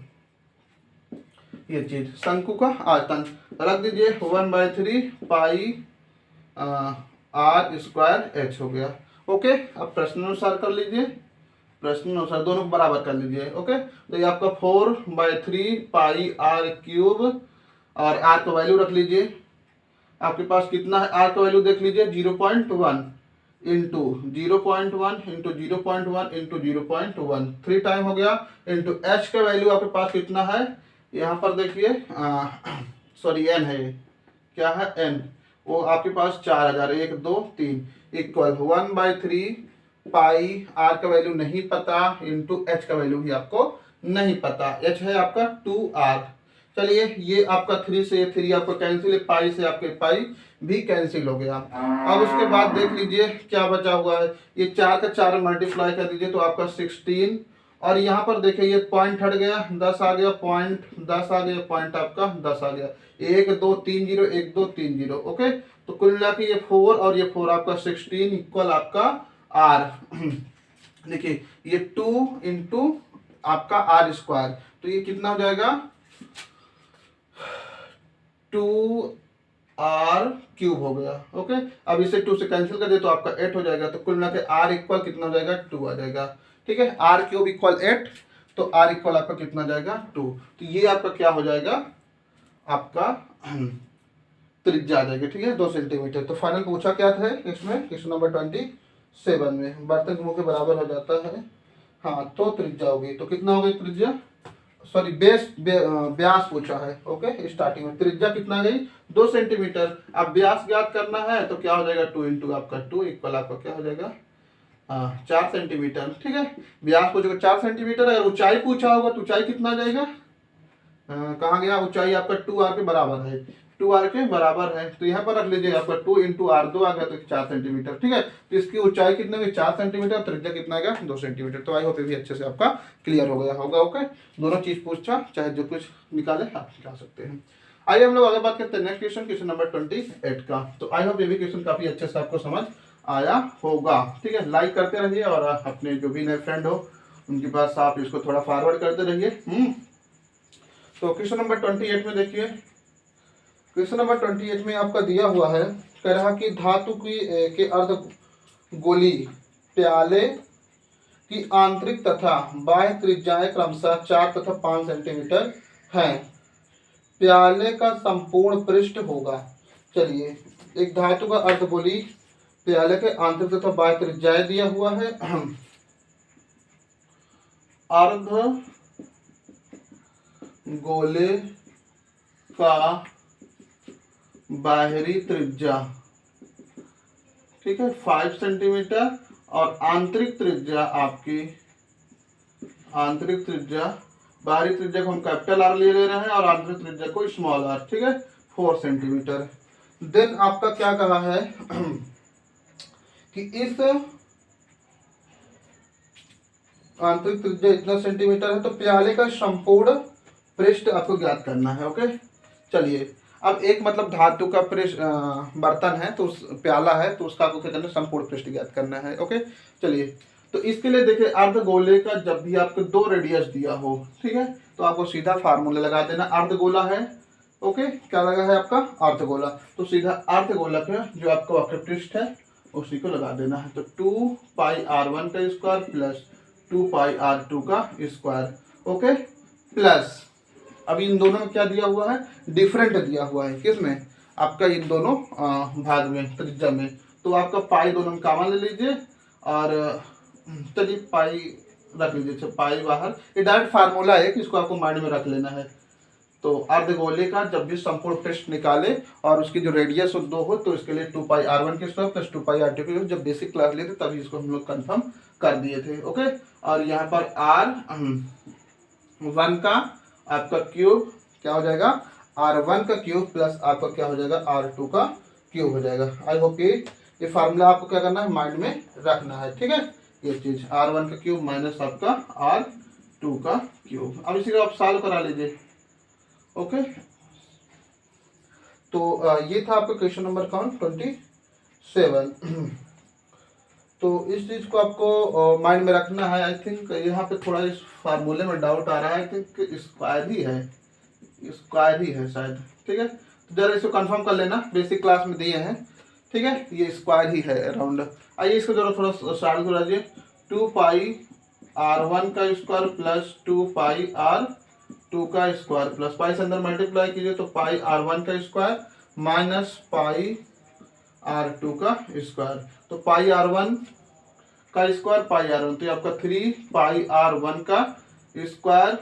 ये चीज शंकु का आयतन रख दीजिए 1/3 पाई r स्क्वायर h हो गया। ओके, अब प्रश्न अनुसार कर लीजिए, प्रश्न अनुसार दोनों को बराबर कर लीजिए। ओके, तो ये आपका 4/3 पाई r क्यूब, और r का वैल्यू रख लीजिए, आपके पास कितना है, r का वैल्यू देख लीजिए 0.1 इंटू 0.1 इंटू 0.1 इंटू 0.1, 3 टाइम हो गया, इंटू h का वैल्यू आपके पास कितना है, यहाँ पर देखिए, सॉरी n है, ये क्या है, n, वो आपके पास 4000, 1 2 3 इक्वल 1/3 पाई, r का वैल्यू नहीं पता, इंटू h का वैल्यू भी आपको नहीं पता, h है आपका 2r। चलिए, ये आपका 3 से 3 आपको कैंसिल है, पाई से आपके पाई भी कैंसिल हो गया। अब उसके बाद देख लीजिए क्या बचा हुआ है, ये 4 का 4 मल्टीप्लाई कर दीजिए तो आपका 16, और यहाँ पर देखिए ये पॉइंट हट गया, 10 आ गया, पॉइंट 10 आ गया, पॉइंट आपका 10 आ गया, 1 2 3 0 1 2 3 0। ओके, तो कुल मिला के ये 4 और ये 4 आपका 16 इक्वल आपका r। देखिए ये 2 इंटू आपका r स्क्वायर, तो ये कितना हो जाएगा, 2r क्यूब हो गया। ओके, अब इसे 2 से कैंसिल कर दे तो आपका 8 हो जाएगा, तो कुल मिला के r इक्वल कितना हो जाएगा, 2 आ जाएगा। ठीक है, r क्यूब इक्वल 8, तो r इक्वल आपका कितना जाएगा, 2। तो ये आपका क्या हो जाएगा, आपका त्रिज्या आ जाएगी। ठीक है, 2 सेंटीमीटर। तो फाइनल पूछा क्या था इसमें, क्वेश्चन नंबर 27 में, बर्तन के मुंह के बराबर हो जाता है, हाँ, तो त्रिज्या होगी, तो कितना होगी त्रिज्या, सॉरी व्यास पूछा है। ओके, स्टार्टिंग में त्रिज्या कितना गई 2 सेंटीमीटर। अब व्यास ज्ञात करना है तो क्या हो जाएगा 2 इंटू आपका 2 इक्वल आपका क्या हो जाएगा 4 सेंटीमीटर। ठीक है, व्यास पूछेगा 4 सेंटीमीटर। अगर ऊंचाई पूछा होगा तो ऊंचाई कितना जाएगा, कहाँ गया, ऊंचाई आपका 2r के बराबर है, 2r के बराबर है तो यहाँ पर रख लीजिए आपका 2 इंटू आर 2 आ गया तो 4 सेंटीमीटर। ठीक है, तो इसकी ऊंचाई कितने में 4 सेंटीमीटर, त्रिज्या कितना आ गया 2 सेंटीमीटर। तो आई होप ये भी अच्छे से आपका क्लियर हो गया होगा। ओके, दोनों चीज पूछा, चाहे जो कुछ निकाले आप निकाल सकते हैं। आइए हम लोग आगे बात करते हैं नेक्स्ट क्वेश्चन नंबर 28 का। तो आई होप ये भी क्वेश्चन काफी अच्छे से आपको समझ आया होगा। ठीक है, लाइक करते रहिए और अपने जो भी नए फ्रेंड हो उनके पास आप इसको थोड़ा फॉरवर्ड करते रहिए। तो क्वेश्चन नंबर 28 में देखिए, क्वेश्चन नंबर 28 में आपका दिया हुआ है, कह रहा कि धातु की के अर्धगोली प्याले की आंतरिक तथा बाह्य त्रिज्याएं क्रमशः 4 तथा 5 सेंटीमीटर हैं। प्याले का संपूर्ण पृष्ठ होगा। चलिए, एक धातु का अर्धगोली प्याले के आंतरिक तथा बाह्य त्रिज्याएं दिया हुआ है। अर्ध गोले का बाहरी त्रिज्या, ठीक है 5 सेंटीमीटर, और आंतरिक त्रिज्या आपकी, आंतरिक त्रिज्या, बाहरी त्रिज्या को हम कैपिटल आर ले रहे हैं और आंतरिक त्रिज्या को स्मॉल आर, ठीक है 4 सेंटीमीटर। देन आपका क्या कहा है कि इस आंतरिक त्रिज्या इतना सेंटीमीटर है तो प्याले का संपूर्ण पृष्ठ आपको ज्ञात करना है। ओके, चलिए, अब एक मतलब धातु का पृष्ठ बर्तन है तो उस प्याला है तो उसका आपको क्या करना है संपूर्ण पृष्ठ ज्ञात करना है। ओके, चलिए, तो इसके लिए देखिए अर्धगोले का जब भी आपको 2 रेडियस दिया हो, ठीक है, तो आपको सीधा फार्मूला लगा देना। अर्धगोला है, ओके, क्या लगा है आपका अर्धगोला, तो सीधा अर्धगोला का जो आपका वक्र पृष्ठ है उसी को लगा देना है। तो 2 पाई r1 का स्क्वायर प्लस 2 पाई r2 का स्क्वायर। ओके, प्लस अब इन दोनों में क्या दिया हुआ है, डिफरेंट दिया हुआ है, किसमें आपका इन दोनों भाग में त्रिज्या में, तो आपका पाई दोनों में कॉमन ले लीजिए और चलिए पाई रख लीजिए। अच्छा, पाई बाहर, ये डायरेक्ट फार्मूला है कि इसको आपको माइंड में रख लेना है। तो अर्धगोले का जब भी संपूर्ण पृष्ठ निकाले और उसकी जो रेडियस 2 हो तो इसके लिए 2 पाई r1 के स्क्वायर प्लस 2 पाई r2 के, जब बेसिक क्लास लिए थे तभी इसको हम लोग कंफर्म कर दिए थे। ओके, और यहाँ पर r1 का आपका क्यूब क्या हो जाएगा, r1 का क्यूब प्लस आपका क्या हो जाएगा r2 का क्यूब हो जाएगा। आई होप ये फार्मूला आपको क्या करना है माइंड में रखना है। ठीक है, ये चीज r1 का क्यूब माइनस आपका r2 का क्यूब। अब इसी को आप सॉल्व करा लीजिए। ओके, तो ये था आपका क्वेश्चन नंबर कौन 27। तो इस चीज को आपको माइंड में रखना है। आई थिंक यहाँ पे थोड़ा इस फार्मूले में डाउट आ रहा है, आई थिंक स्क्वायर ही है, स्क्वायर ही है शायद। ठीक है, तो जरा इसको कंफर्म कर लेना, बेसिक क्लास में दिए हैं। ठीक है, ये स्क्वायर ही है अराउंड। आइए इसको जरा थोड़ा सॉल्व करा दीजिए। 2 पाई r1 का स्क्वायर प्लस 2 पाई r2 का स्क्वायर प्लस पाई से अंदर मल्टीप्लाई कीजिए तो पाई r1 का स्क्वायर माइनस पाई r2 का स्क्वायर। तो पाई r1 का स्क्वायर पाई r1, तो ये आपका 3 पाई r1 का स्क्वायर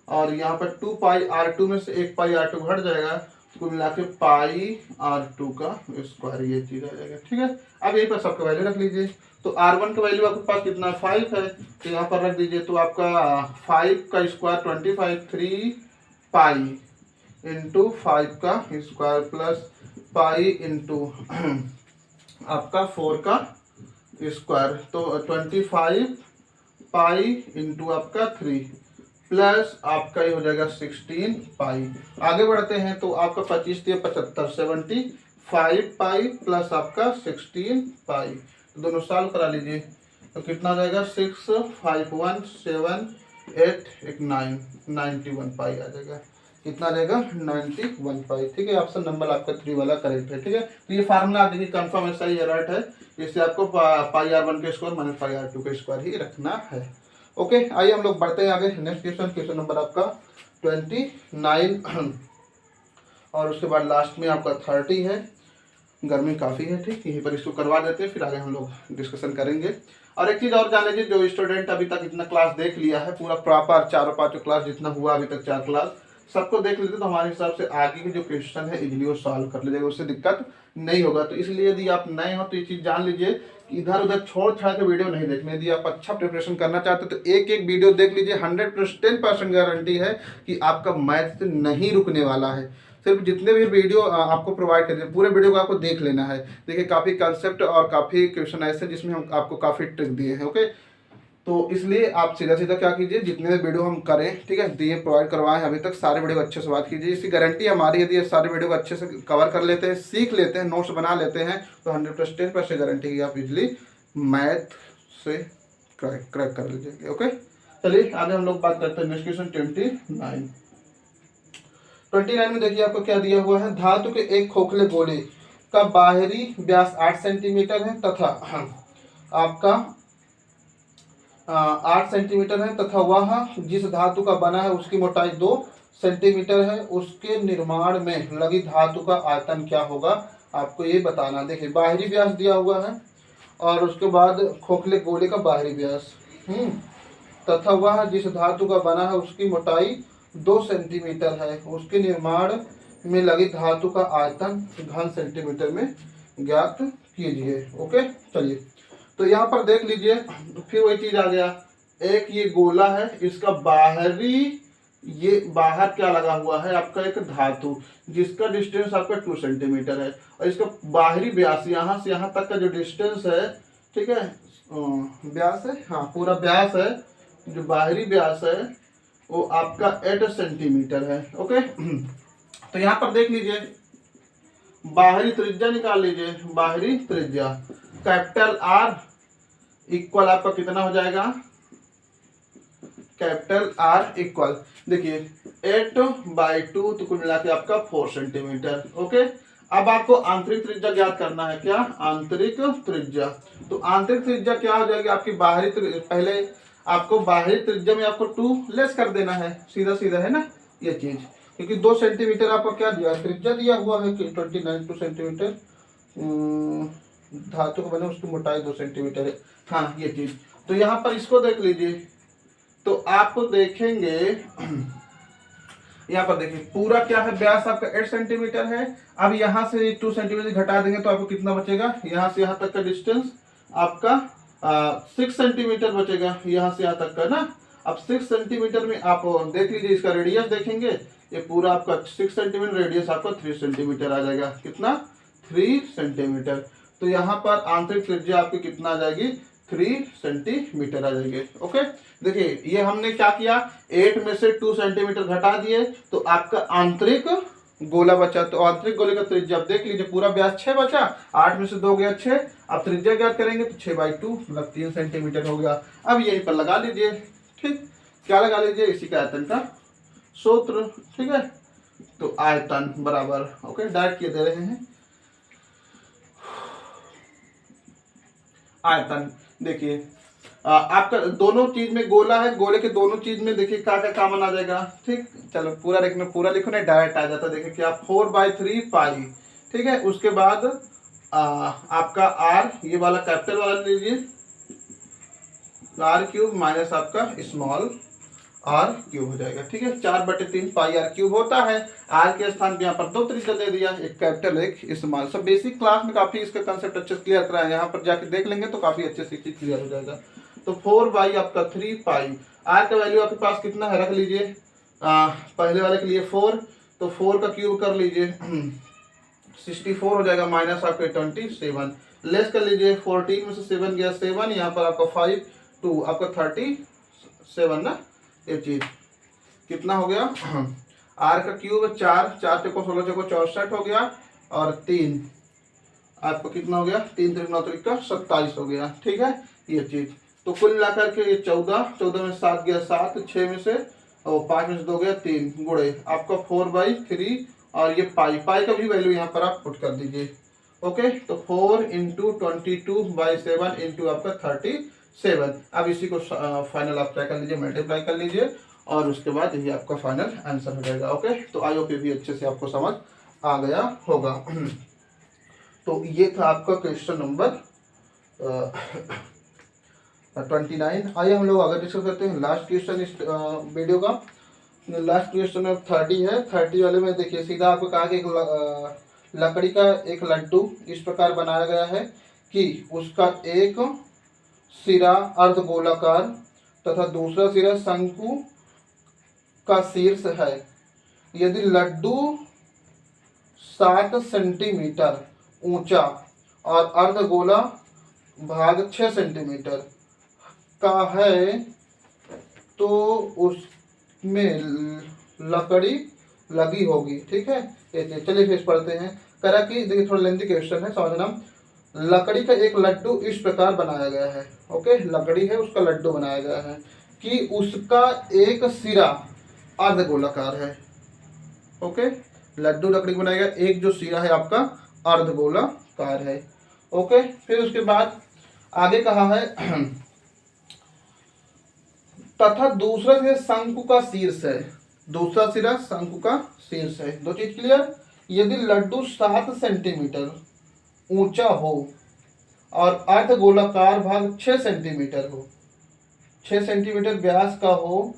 और यहाँ पर 2 पाई r2 में से 1 पाई r2 घट जाएगा, कुल मिला के पाई r2 का स्क्वायर, ये चीज आ जाएगा। ठीक है, अब यहीं पर सबका वैल्यू रख लीजिए। तो r1 का वैल्यू आपके पास कितना 5 है, तो यहाँ पर रख दीजिए। तो आपका 5 का स्क्वायर 25, 3 पाई इंटू 5 का स्क्वायर प्लस पाई इंटू आपका 4 का स्क्वायर, तो 25 पाई इंटू आपका 3 प्लस आपका ये हो जाएगा 16 पाई। आगे बढ़ते हैं तो आपका 25 से 75, 75 पाई प्लस आपका 16 पाई, तो दोनों सॉल्व करा लीजिए। तो कितना जाएगा 6, 5, 1, 7, 8, 1, 9, 91 पाई आ जाएगा। कितना रहेगा 91 पाई। ठीक है, ऑप्शन नंबर आपका 3 वाला करेक्ट है। ठीक है, तो ये फार्मूला आप देखिए कंफर्म है, सही है, राइट है। इससे आपको पाई r1 का स्क्वायर माइनस पाई r2 का स्क्वायर ही रखना है। ओके, आइए हम लोग बढ़ते हैं आगे। नेक्स्ट क्वेश्चन, क्वेश्चन नंबर आपका 29 और उसके बाद लास्ट में आपका 30 है। गर्मी काफ़ी है, ठीक, यहीं पर इसको करवा देते हैं, फिर आगे हम लोग डिस्कशन करेंगे। और एक चीज़ और जान लीजिए, जो स्टूडेंट अभी तक इतना क्लास देख लिया है पूरा प्रॉपर, चारों पाँचों क्लास जितना हुआ अभी तक 4 क्लास सबको देख लेते तो हमारे हिसाब से आगे के जो क्वेश्चन है इजीली वो सॉल्व कर लीजिएगा, उससे दिक्कत नहीं होगा। तो इसलिए यदि आप नए हो तो ये चीज़ जान लीजिए कि इधर उधर छोड़ छाड़ के वीडियो नहीं देखने। यदि आप अच्छा प्रिपरेशन करना चाहते हो तो एक एक वीडियो देख लीजिए, 110% गारंटी है कि आपका मैथ नहीं रुकने वाला है। सिर्फ जितने भी वीडियो आपको प्रोवाइड कर पूरे वीडियो को आपको देख लेना है। देखिए काफ़ी कंसेप्ट और काफ़ी क्वेश्चन ऐसे जिसमें हम आपको काफ़ी ट्रिक दिए हैं। ओके, तो इसलिए आप सीधा सीधा क्या कीजिए, जितने भी वीडियो हम करें, ठीक है, दिए प्रोवाइड करवाएं अभी तक, सारे वीडियो अच्छे से बात कीजिए। इसकी गारंटी हमारी, यदि ये सारे वीडियो को अच्छे से कवर कर लेते हैं, सीख लेते हैं, नोट्स बना लेते हैं तो 110% गारंटी की आप इजली मैथ से क्रैक कर लीजिएगा। ओके, चलिए आगे हम लोग बात करते हैं नेक्स्ट क्वेश्चन 29 में। देखिए आपको क्या दिया हुआ है, धातु के एक खोखले गोले का बाहरी व्यास 8 सेंटीमीटर है तथा आपका 8 सेंटीमीटर है तथा वह जिस धातु का बना है उसकी मोटाई 2 सेंटीमीटर है, उसके निर्माण में लगी धातु का आयतन क्या होगा, आपको ये बताना। देखिए बाहरी व्यास दिया हुआ है और उसके बाद खोखले गोले का बाहरी व्यास, तथा वह जिस धातु का बना है उसकी मोटाई 2 सेंटीमीटर है, उसके निर्माण में लगी धातु का आयतन घन सेंटीमीटर में ज्ञात कीजिए। ओके, चलिए तो यहाँ पर देख लीजिए, फिर वही चीज आ गया, एक ये गोला है, इसका बाहरी, ये बाहर क्या लगा हुआ है आपका एक धातु जिसका डिस्टेंस आपका 2 सेंटीमीटर है, और इसका बाहरी व्यास यहाँ से यहाँ तक का जो डिस्टेंस है, ठीक है, व्यास है, हाँ पूरा व्यास है, जो बाहरी व्यास है वो आपका 8 सेंटीमीटर है। ओके, तो यहाँ पर देख लीजिए, बाहरी त्रिज्या निकाल लीजिए, बाहरी त्रिज्या कैपिटल आर इक्वल आपका कितना हो जाएगा, कैपिटल आर इक्वल देखिए 8/2, तो कुल मिला के आपका 4 सेंटीमीटर। ओके, अब आपको आंतरिक त्रिज्या ज्ञात करना है, क्या, आंतरिक त्रिज्या। तो आंतरिक त्रिज्या क्या हो जाएगी आपकी, बाहरी पहले आपको बाहरी त्रिज्या में आपको 2 लेस कर देना है, सीधा सीधा है ना ये चीज, क्योंकि 2 सेंटीमीटर आपको क्या दिया, त्रिज्या दिया हुआ है कि 29 सेंटीमीटर, धातु को बने उसकी मोटाई 2 सेंटीमीटर है, हाँ ये चीज। तो यहाँ पर इसको देख लीजिए, तो आपको देखेंगे यहाँ पर देखिए पूरा क्या है, व्यास आपका 8 सेंटीमीटर है। अब यहाँ से 2 सेंटीमीटर घटा देंगे तो आपको कितना बचेगा, यहाँ से यहाँ तक का डिस्टेंस आपका 6 सेंटीमीटर बचेगा, यहाँ से यहाँ तक का ना। अब 6 सेंटीमीटर में आप देख लीजिए, इसका रेडियस देखेंगे, ये पूरा आपका 6 सेंटीमीटर, रेडियस आपका 3 सेंटीमीटर आ जाएगा, कितना, 3 सेंटीमीटर। तो यहाँ पर आंतरिक त्रिज्या आपकी कितना आ जाएगी, 3 सेंटीमीटर आ जाएगी। ओके, देखिए ये हमने क्या किया, 8 में से 2 सेंटीमीटर घटा दिए तो आपका आंतरिक गोला बचा। तो आंतरिक गोले का त्रिज्या आप देख लीजिए, पूरा व्यास 6 बचा, 8 में से 2 गया 6, अब त्रिज्या ज्ञात करेंगे तो 6/2 मतलब 3 सेंटीमीटर हो गया। अब यहीं पर लगा लीजिए, ठीक, क्या लगा लीजिए, इसी का आयतन का सूत्र, ठीक है, तो आयतन बराबर, ओके डायरेक्ट ये दे रहे हैं आयतन। देखिए आपका दोनों चीज में गोला है, गोले के दोनों चीज में देखिए क्या क्या कॉमन आ जाएगा, ठीक, चलो पूरा देखने, पूरा लिखो नहीं डायरेक्ट आ जाता, देखिए क्या 4/3 पाई, ठीक है। उसके बाद आपका आर, ये वाला कैपिटल वाला लीजिए, r³ माइनस आपका स्मॉल r³ हो जाएगा, ठीक है, 4/3 पाई r³ होता है। r के स्थान पे यहाँ पर 2 त्रिज्या दे दिया, एक कैपिटल एक स्मॉल। सब बेसिक क्लास में काफी इसका कंसेप्ट अच्छे से क्लियर कराया है, यहाँ पर जाके देख लेंगे तो काफी अच्छे से चीज क्लियर हो जाएगा। तो 4 आपका 3 पाई, r का वैल्यू आपके पास कितना है रख लीजिए, पहले वाले के लिए 4, तो 4 का क्यूब कर लीजिए 64 हो जाएगा, माइनस आपके 27, लेस कर लीजिए 14 में से 7 गया 7, यहाँ पर आपका 5 2 आपका 37 ना, ये चीज कितना हो गया, r का क्यूब 4 4 चौको 16 चौको 64 हो गया, और 3 आपको कितना हो गया, 3 3 9 का 27 हो गया, ठीक है ये चीज। तो कुल मिलाकर के ये 14 में 7 गया 7, 6 में से और 5 में से 2 गया 3, गुणे आपका 4/3, और ये पाई का भी वैल्यू यहाँ पर आप पुट कर दीजिए। ओके, तो 4 × 22/7 इंटू आपका 37। अब इसी को फाइनल आप क्या कर लीजिए, मल्टीप्लाई कर लीजिए, और उसके बाद ये आपका फाइनल आंसर हो जाएगा। ओके, तो आई होप ये भी अच्छे से आपको समझ आ गया होगा। तो ये था आपका क्वेश्चन नंबर 29। आइए हम लोग आगे डिस्कस करते हैं लास्ट क्वेश्चन इस वीडियो का। लास्ट क्वेश्चन अब 30 है। 30 वाले में देखिए सीधा आपको कहा कि लकड़ी का एक लड्डू इस प्रकार बनाया गया है कि उसका एक सिरा अर्धगोलाकार तथा दूसरा सिरा शंकु का शीर्ष है। यदि लड्डू 7 सेंटीमीटर ऊंचा और अर्धगोला भाग 6 सेंटीमीटर का है तो उसमें लकड़ी लगी होगी। ठीक है, चलिए फिर पढ़ते हैं। करा कि देखिए थोड़ा लेंथी क्वेश्चन है, समझना। लकड़ी का एक लड्डू इस प्रकार बनाया गया है। ओके, लकड़ी है उसका लड्डू बनाया गया है कि उसका एक सिरा अर्धगोलाकार है। ओके, लड्डू लकड़ी बनाया गया, एक जो सिरा है आपका अर्धगोलाकार है। ओके, फिर उसके बाद आगे कहा है तथा दूसरा सिरा शंकु का शीर्ष है। दूसरा सिरा शंकु का शीर्ष है। दो चीज क्लियर। यदि लड्डू 7 सेंटीमीटर ऊंचा हो और अर्धगोलाकार भाग 6 सेंटीमीटर हो, 6 सेंटीमीटर व्यास का हो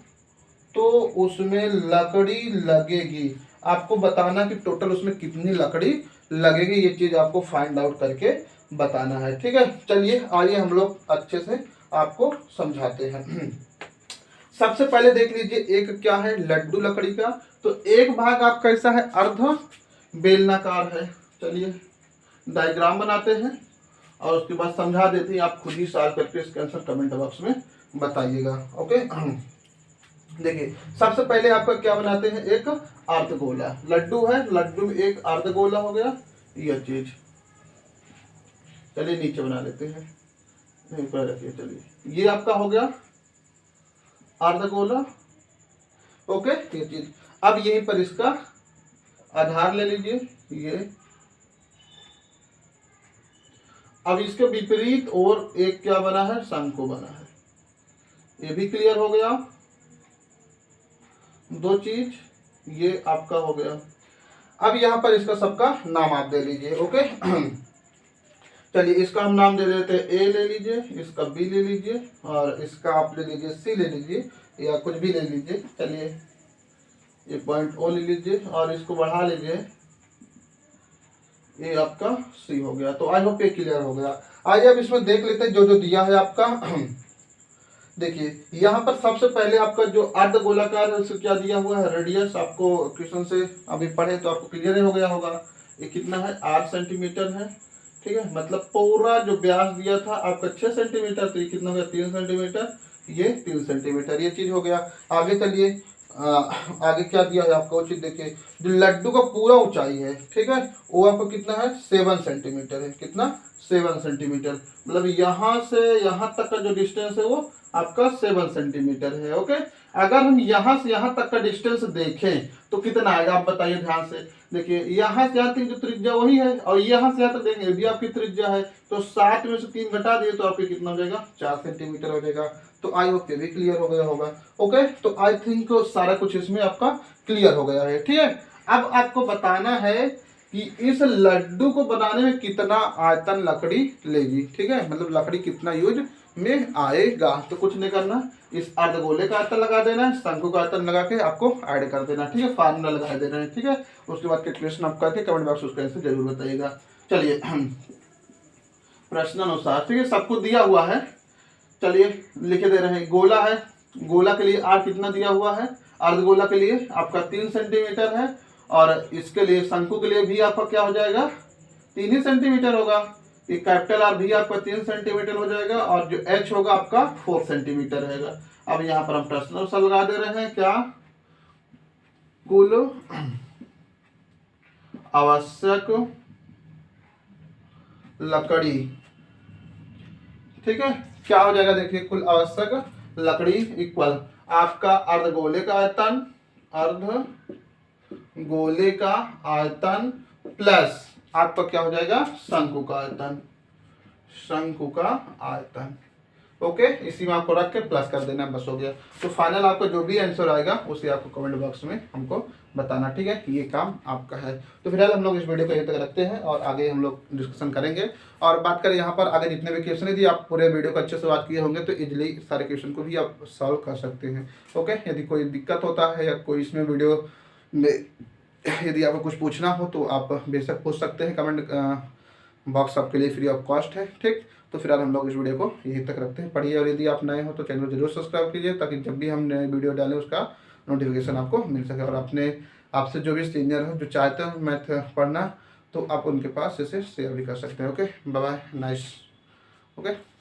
तो उसमें लकड़ी लगेगी। आपको बताना कि टोटल उसमें कितनी लकड़ी लगेगी, ये चीज आपको फाइंड आउट करके बताना है। ठीक है, चलिए आइए हम लोग अच्छे से आपको समझाते हैं। सबसे पहले देख लीजिए, एक क्या है लड्डू लकड़ी का, तो एक भाग आपका कैसा है अर्ध बेलनाकार है। चलिए डायग्राम बनाते हैं और उसके बाद समझा देते हैं। आप खुद ही सॉल्व करके इसके आंसर कमेंट बॉक्स में बताइएगा। ओके, देखिए सबसे पहले आपका क्या बनाते हैं, एक अर्धगोला लड्डू है, लड्डू में एक अर्धगोला हो गया यह चीज। चलिए नीचे बना लेते हैं, यहीं पर रखिए। चलिए ये आपका हो गया अर्धगोला। ओके, ये चीज। अब यहीं पर इसका आधार ले लीजिए ये। अब इसके विपरीत और एक क्या बना है, शंकु बना है। ये भी क्लियर हो गया। दो चीज ये आपका हो गया। अब यहां पर इसका सबका नाम आप दे लीजिए। ओके, चलिए इसका हम नाम दे देते हैं, ए ले लीजिए, इसका बी ले लीजिए और इसका आप ले लीजिए सी ले लीजिए या कुछ भी ले लीजिए। चलिए ये पॉइंट ओ ले लीजिए और इसको बढ़ा लीजिए, ये आपका सी हो गया। तो आई होप ये क्लियर हो गया। आइए अब इसमें देख लेते हैं जो जो दिया है आपका। देखिए यहाँ पर सबसे पहले आपका जो अर्धगोलाकार है उसको क्या दिया हुआ है, रेडियस। आपको क्वेश्चन से अभी पढ़े तो आपको क्लियर हो गया होगा। ये कितना है, 8 सेंटीमीटर है। ठीक है, मतलब पूरा जो व्यास दिया था आपका 6 सेंटीमीटर, तो ये कितना हो गया 3 सेंटीमीटर, ये 3 सेंटीमीटर, ये चीज हो गया। आगे चलिए, आगे क्या दिया है आपको वो चीज देखिए। जो लड्डू का पूरा ऊंचाई है, ठीक है, वो आपको कितना है 7 सेंटीमीटर है। कितना, 7 सेंटीमीटर। मतलब यहाँ से यहाँ तक का जो डिस्टेंस है वो आपका 7 सेंटीमीटर है। ओके, अगर हम यहाँ से यहाँ तक का डिस्टेंस देखें तो कितना आएगा आप बताइए ध्यान से। देखिए यहाँ से यहाँ तक जो त्रिज्या वही है और यहाँ से यहाँ तक देंगे ये भी आपकी त्रिज्या है, तो 7 में से 3 घटा दिए तो आपके कितना हो जाएगा, 4 सेंटीमीटर हो जाएगा। तो आई होप ये भी क्लियर हो गया होगा। ओके, तो आई थिंक सारा कुछ इसमें आपका क्लियर हो गया है। ठीक है, अब आपको बताना है कि इस लड्डू को बनाने में कितना आयतन लकड़ी लेगी। ठीक है, मतलब लकड़ी कितना यूज में आएगा। तो कुछ नहीं करना, इस अर्धगोले का आयतन लगा देना है, शंकु का आयतन लगा के आपको ऐड कर देना। ठीक है, फार्मूला लगा देना है। ठीक है, उसके बाद कैलकुलेशन आप करके कमेंट बॉक्स उसका आंसर जरूर बताइएगा। चलिए प्रश्न अनुसार, ठीक है, सबको दिया हुआ है। चलिए लिखे दे रहे हैं। गोला है, गोला के लिए आर कितना दिया हुआ है, अर्धगोला के लिए आपका 3 सेंटीमीटर है और इसके लिए शंकु के लिए भी आपका क्या हो जाएगा, 3 ही सेंटीमीटर होगा। ये कैपिटल आर भी आपका 3 सेंटीमीटर हो जाएगा और जो एच होगा आपका 4 सेंटीमीटर रहेगा। अब यहाँ पर हम प्रश्न सा लगा दे रहे हैं, क्या कुल आवश्यक लकड़ी, ठीक है, क्या हो जाएगा देखिए, कुल आवश्यक लकड़ी इक्वल आपका अर्धगोले का आयतन, अर्धगोले का आयतन प्लस आपका क्या हो जाएगा, शंकु का आयतन, शंकु का आयतन। ओके, इसी में आपको रख के प्लस कर देना, बस हो गया। तो फाइनल आपका जो भी आंसर आएगा उसे आपको कमेंट बॉक्स में हमको बताना, ठीक है, कि ये काम आपका है। तो फिलहाल हम लोग इस वीडियो को यहीं तक रखते हैं और आगे हम लोग डिस्कशन करेंगे। और बात करें यहाँ पर आगे जितने भी क्वेश्चन है, यदि आप पूरे वीडियो को अच्छे से बात किए होंगे तो इजीली सारे क्वेश्चन को भी आप सॉल्व कर सकते हैं। ओके, यदि कोई दिक्कत होता है या कोई इसमें वीडियो में यदि आपको कुछ पूछना हो तो आप बेशक पूछ सकते हैं, कमेंट बॉक्स आपके लिए फ्री ऑफ कॉस्ट है, ठीक। तो फिलहाल हम लोग इस वीडियो को यहीं तक रखते हैं, पढ़िए। और यदि आप नए हो तो चैनल को जरूर सब्सक्राइब कीजिए, ताकि जब भी हम नए वीडियो डालें उसका नोटिफिकेशन आपको मिल सके। और अपने आपसे जो भी सीनियर हो जो चाहते हो मैथ पढ़ना, तो आप उनके पास इसे शेयर भी कर सकते हैं। Okay, bye bye, nice. Okay.